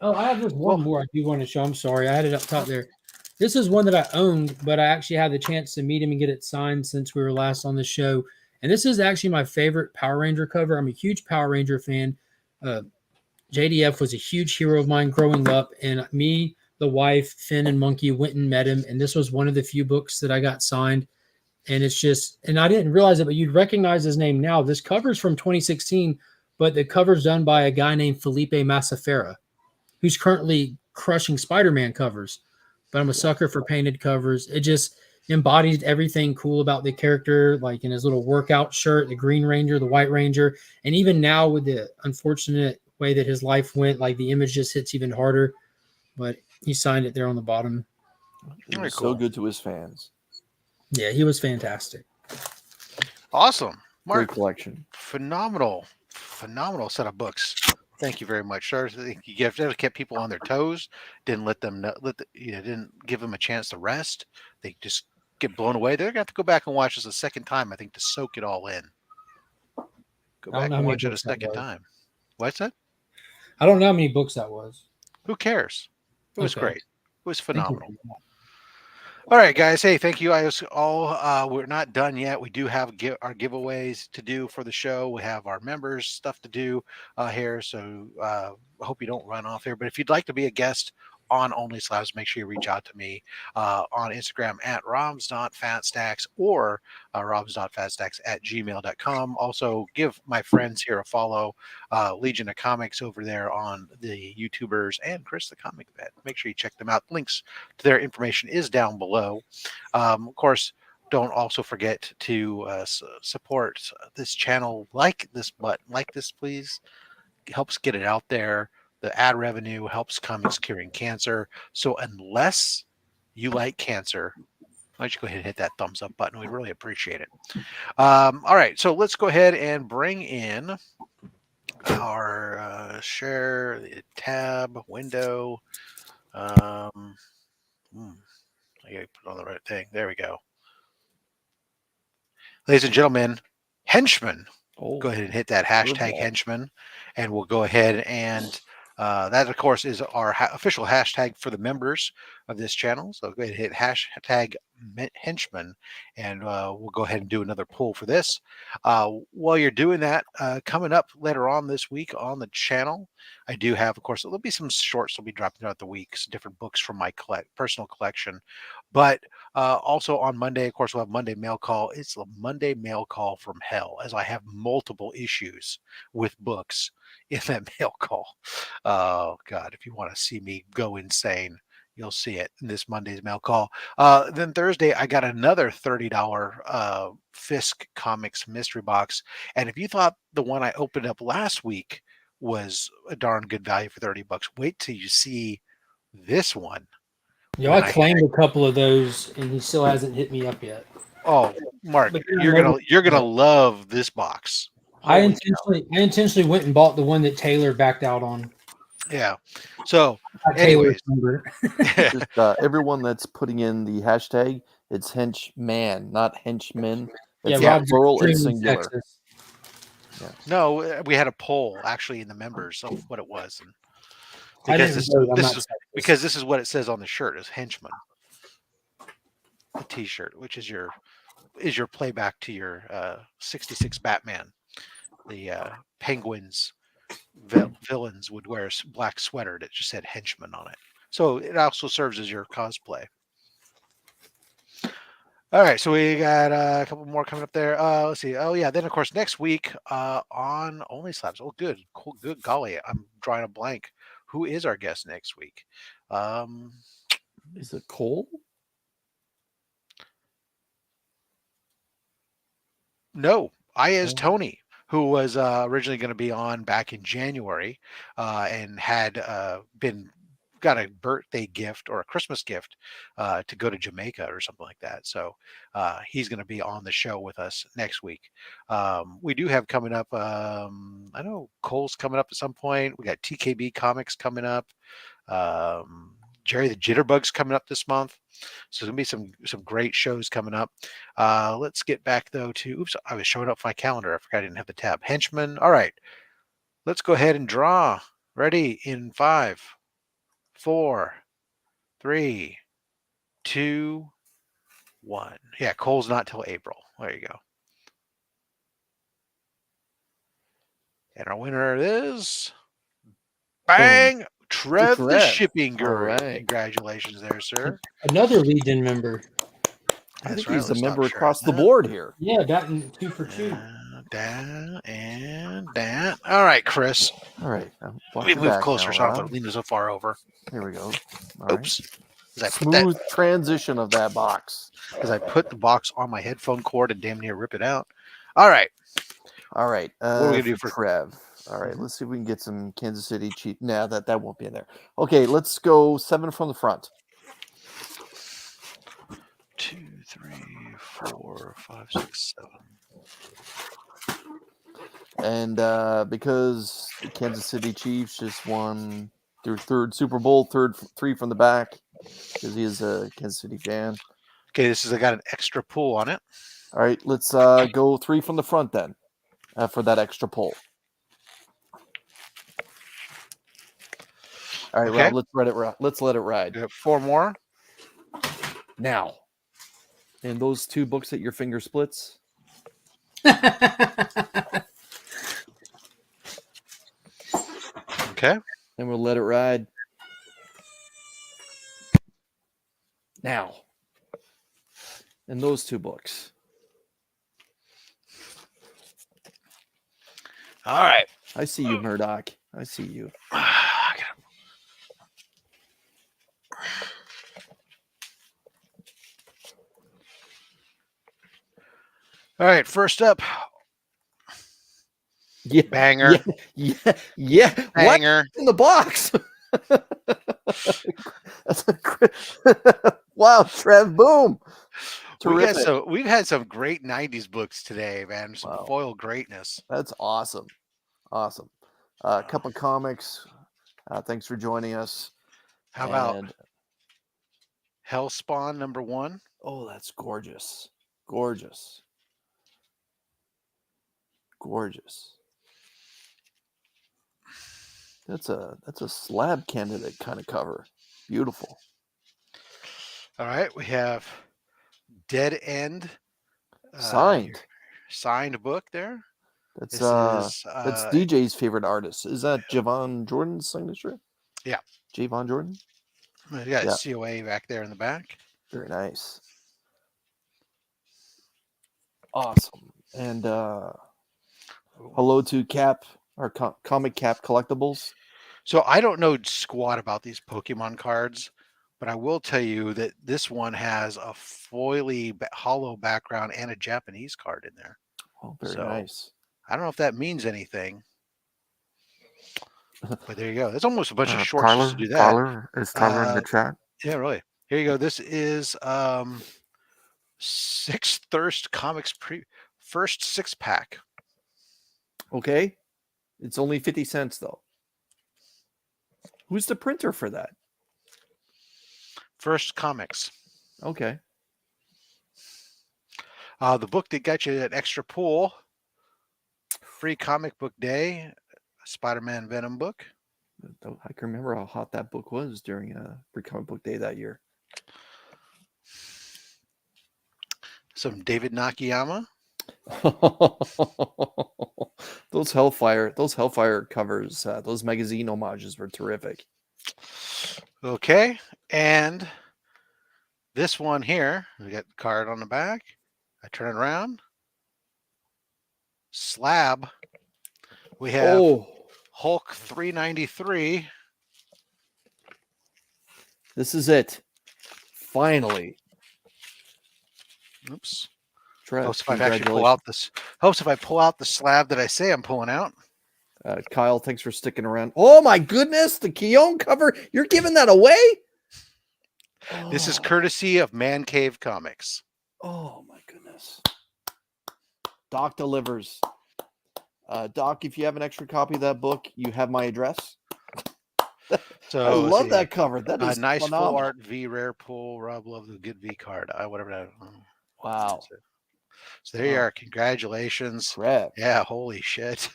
Oh, I have just one more I do want to show. I'm sorry, I had it up top there. This is one that I owned, but I actually had the chance to meet him and get it signed since we were last on the show. And this is actually my favorite Power Ranger cover. I'm a huge Power Ranger fan. JDF was a huge hero of mine growing up, and me, the wife, Finn, and Monkey went and met him. And this was one of the few books that I got signed. And it's just, and I didn't realize it, but you'd recognize his name now. This cover's from 2016, but the cover's done by a guy named Felipe Massafera, who's currently crushing Spider-Man covers. But I'm a sucker for painted covers. It just embodied everything cool about the character, like in his little workout shirt, the Green Ranger, the White Ranger. And even now with the unfortunate way that his life went, like the image just hits even harder. But he signed it there on the bottom. He was so good to his fans. Yeah, he was fantastic. Awesome. Mark, great collection. Phenomenal set of books. Thank you very much, sir. You have kept people on their toes. Didn't let them know, didn't give them a chance to rest. They just get blown away. They're gonna have to go back and watch this a second time, I think, to soak it all in. Go back and watch it a second time. What's that? I don't know how many books that was. Who cares? It was great. It was phenomenal. All right, guys. Hey, thank you guys all. We're not done yet. We do have our giveaways to do for the show. We have our members stuff to do here. So I hope you don't run off here. But if you'd like to be a guest on OnlySlabs, make sure you reach out to me on Instagram at robs.fatstacks or robs.fatstacks@gmail.com. Also, give my friends here a follow, Legion of Comics over there on the YouTubers, and Chris the Comic Vet. Make sure you check them out. Links to their information is down below. Of course, don't also forget to support this channel. Like this button, like this, please. It helps get it out there. The ad revenue helps comics curing cancer. So unless you like cancer, why don't you go ahead and hit that thumbs up button? We'd really appreciate it. All right, so let's go ahead and bring in our share tab window. I gotta put on the right thing. There we go. Ladies and gentlemen, henchman. Go ahead and hit that hashtag henchman, and we'll go ahead and that, of course, is our official hashtag for the members of this channel. So go ahead and hit hashtag henchman, and we'll go ahead and do another poll for this. While you're doing that, coming up later on this week on the channel, I do have, of course, there'll be some shorts will be dropping throughout the week, some different books from my personal collection. But also on Monday, of course, we'll have Monday mail call. It's the Monday mail call from hell, as I have multiple issues with books in that mail call. Oh God, if you want to see me go insane, you'll see it in this Monday's mail call. Then Thursday, I got another $30 Fisk Comics mystery box. And if you thought the one I opened up last week was a darn good value for $30, wait till you see this one. Yeah, I claimed a couple of those, and he still hasn't hit me up yet. Oh, Mark, you're gonna love this box. I intentionally went and bought the one that Taylor backed out on. Yeah. So, anyways, just, everyone that's putting in the hashtag, it's henchman, not henchman. It's not plural, it's singular. Yeah. No, we had a poll actually in the members of what it was, and because this is what it says on the shirt is henchman, the T-shirt, which is your playback to your 66 Batman. The Penguins villains would wear a black sweater that just said henchman on it. So it also serves as your cosplay. All right, so we got a couple more coming up there. Let's see. Oh yeah, then of course next week on OnlySlabs. Oh, good, cool, good golly, I'm drawing a blank. Who is our guest next week? Is it Cole? No, Tony, who was originally going to be on back in January and had been got a birthday gift or a Christmas gift to go to Jamaica or something like that. So he's going to be on the show with us next week. We do have coming up. I know Cole's coming up at some point. We got TKB Comics coming up. Jerry the Jitterbug's coming up this month. So there's gonna be some great shows coming up. Let's get back though to oops, I was showing up my calendar. I forgot I didn't have the tab. Henchman. All right. Let's go ahead and draw. Ready in 5, 4, 3, 2, 1. Yeah, Cole's not till April. There you go. And our winner is bang! Trev the Shipping Guru. Right. Congratulations there, sir. Another Legion member. I think he's a member across the board here. Yeah, gotten 2 for 2. That. All right, Chris. All right. We move closer so I don't have to lean so far over. Here we go. Oops. Smooth transition of that box. Because I put the box on my headphone cord and damn near rip it out. All right. All right. What are we going to do for Trev? All right, let's see if we can get some Kansas City cheap. Nah, that won't be in there. Okay, let's go 7 from the front. 2, 3, 4, 5, 6, 7. And because the Kansas City Chiefs just won their 3rd Super Bowl, 3 from the back, because he is a Kansas City fan. Okay, I got an extra pull on it. All right, let's go 3 from the front then for that extra pull. All right, okay. Rob, let's let it ride. 4 more. Now. And those 2 books at your finger splits. Okay. And we'll let it ride. Now. And those 2 books. All right. I see you, Murdoch. I see you. All right, first up. Yeah, banger. Yeah. Banger in the box. That's wow, Trev, boom. Terrific. We've had some great 90s books today, man. Some foil greatness. That's awesome. Awesome. Cup of Comics. Thanks for joining us. How about Hellspawn #1? Oh, that's gorgeous. Gorgeous. That's a slab candidate kind of cover. Beautiful. All right, we have Dead End signed book there. That's DJ's favorite artist. Is that Javon Jordan's signature? Yeah. Javon Jordan? You got a COA back there in the back. Very nice. Awesome. And hello to Cap, our Comic Cap Collectibles. So I don't know squat about these Pokemon cards, but I will tell you that this one has a foily hollow background and a Japanese card in there. Oh, very nice. I don't know if that means anything, but there you go. There's almost a bunch of shorts to do that. Is Tyler in the chat? Yeah, really. Here you go. This is 6 Thirst Comics first 6-pack. Okay. It's only 50 cents though. Who's the printer for that? First Comics. Okay. The book that got you that extra pull, free comic book day, Spider-Man Venom book. I can remember how hot that book was during free comic book day that year. Some David Nakayama. Those Hellfire covers, those magazine homages were terrific. Okay, and this one here, we got the card on the back. I turn it around. Slab. We have Hulk 393. This is it. Finally. Oops. Trev, Helps if I actually pull out this. Helps if I pull out the slab that I say I'm pulling out. Kyle, thanks for sticking around. Oh my goodness, the Keown cover. You're giving that away? This is courtesy of Man Cave Comics. Oh my goodness. Doc delivers. Doc, if you have an extra copy of that book, you have my address. So I love that cover. That is nice phenomenal. full art V rare pull. Rob love the good V card. Whatever that. Wow. So there you are. Congratulations. Red. Yeah. Holy shit.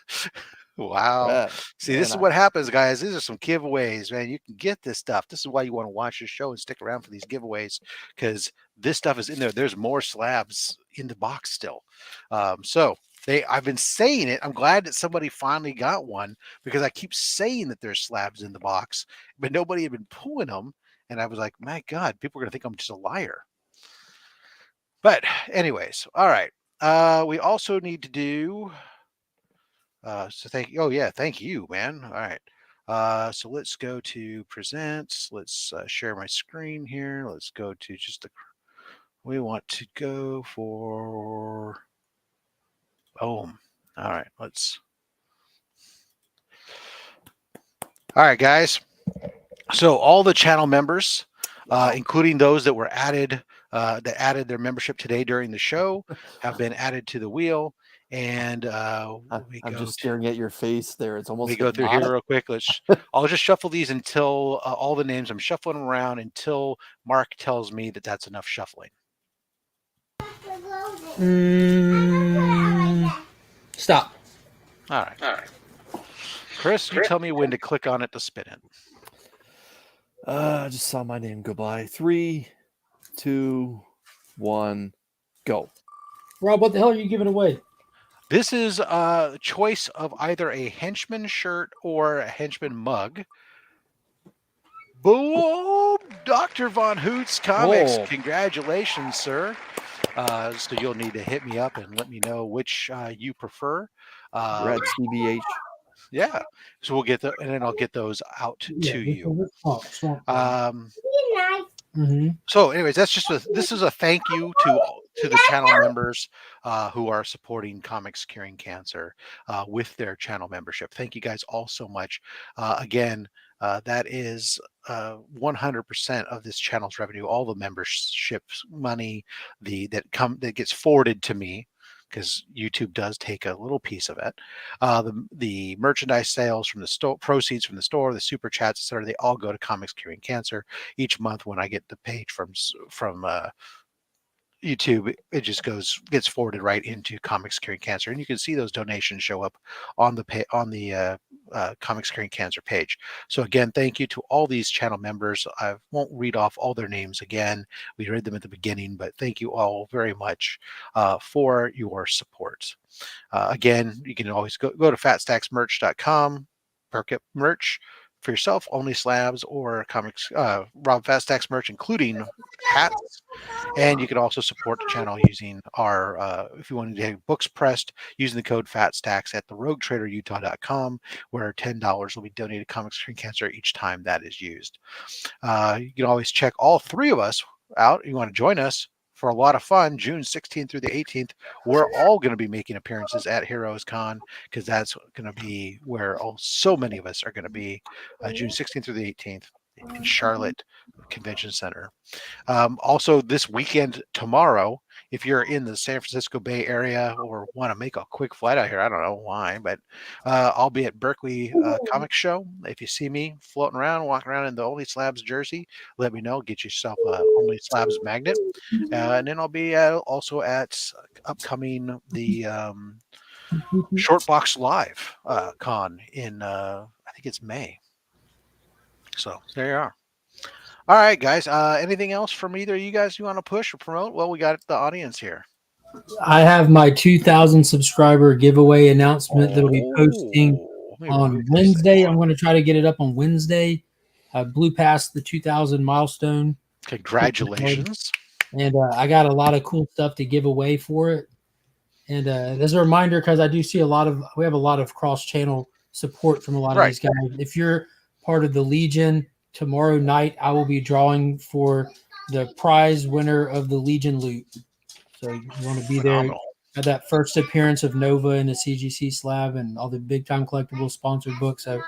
Wow. Red. See, this is what happens, guys. These are some giveaways, man. You can get this stuff. This is why you want to watch the show and stick around for these giveaways, because this stuff is in there. There's more slabs in the box still. I've been saying it. I'm glad that somebody finally got one, because I keep saying that there's slabs in the box, but nobody had been pulling them. And I was like, my God, people are going to think I'm just a liar. But anyways, all right. We also need to do... so thank you. Oh yeah, thank you, man. All right. So let's go to presents. Let's share my screen here. Let's go to we want to go for boom. All right, all right, guys. So all the channel members, including those that were added, that added their membership today during the show, have been added to the wheel. And I'm just staring at your face there. It's almost we go through here real quick. I'll just shuffle these until all the names. I'm shuffling them around until Mark tells me that that's enough shuffling. Stop. All right. Chris, you tell me when to click on it to spin it. I just saw my name go by. 3, 2, 1, go. Rob, what the hell are you giving away? This is a choice of either a henchman shirt or a henchman mug. Boom! Dr. Von Hoots Comics. Whoa. Congratulations, sir. So you'll need to hit me up and let me know which you prefer. Red CBH. Yeah. So we'll get and then I'll get those out to you. So anyways, that's just this is a thank you to the channel members who are supporting Comics Curing Cancer with their channel membership. Thank you guys all so much. Again, that is 100% of this channel's revenue, all the membership money that gets forwarded to me, because YouTube does take a little piece of it. The merchandise sales from the store, proceeds from the store, the super chats, etc., they all go to Comics Curing Cancer. Each month when I get the page from YouTube, it just gets forwarded right into Comics Curing Cancer, and you can see those donations show up on the Comics Curing Cancer page. So again, thank you to all these channel members. I won't read off all their names again. We read them at the beginning, but thank you all very much for your support. Again, you can always go to fatstacksmerch.com, perk up merch for yourself, OnlySlabs or comics, Rob Fat Stacks merch, including hats. And you can also support the channel using our, if you want to get books pressed, using the code FATSTACKS at theroguetraderutah.com, where $10 will be donated to Comics Curing Cancer each time that is used. You can always check all three of us out. You want to join us for a lot of fun, June 16th through the 18th. We're all going to be making appearances at Heroes Con, because that's going to be where so many of us are going to be, June 16th through the 18th in Charlotte Convention Center. Also this weekend, tomorrow, if you're in the San Francisco Bay Area or want to make a quick flight out here, I don't know why, but I'll be at Berkeley Comic Show. If you see me floating around, walking around in the OnlySlabs jersey, let me know. Get yourself a OnlySlabs magnet. And then I'll be also at upcoming the Short Box Live con in, I think it's May. So there you are. All right, guys. Anything else from either of you guys you want to push or promote? Well, we got the audience here. I have my 2,000 subscriber giveaway announcement that'll be posting on Wednesday. I'm going to try to get it up on Wednesday. I blew past the 2,000 milestone. Congratulations. And I got a lot of cool stuff to give away for it. And as a reminder, because I do see we have a lot of cross-channel support from a lot of these guys. If you're part of the Legion, tomorrow night I will be drawing for the prize winner of the Legion loot. So you want to be there. Had that first appearance of Nova in the CGC slab and all the big time collectible sponsored books. So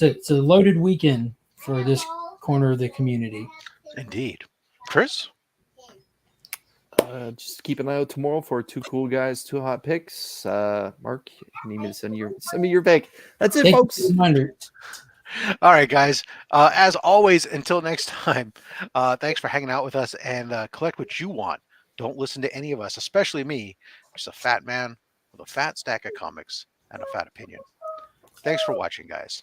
it's a loaded weekend for this corner of the community. Indeed. Chris? Just keep an eye out tomorrow for 2 cool guys, 2 hot picks. Mark, you need me to send me your pick. That's it, folks. All right, guys. As always, until next time, thanks for hanging out with us, and collect what you want. Don't listen to any of us, especially me, just a fat man with a fat stack of comics and a fat opinion. Thanks for watching, guys.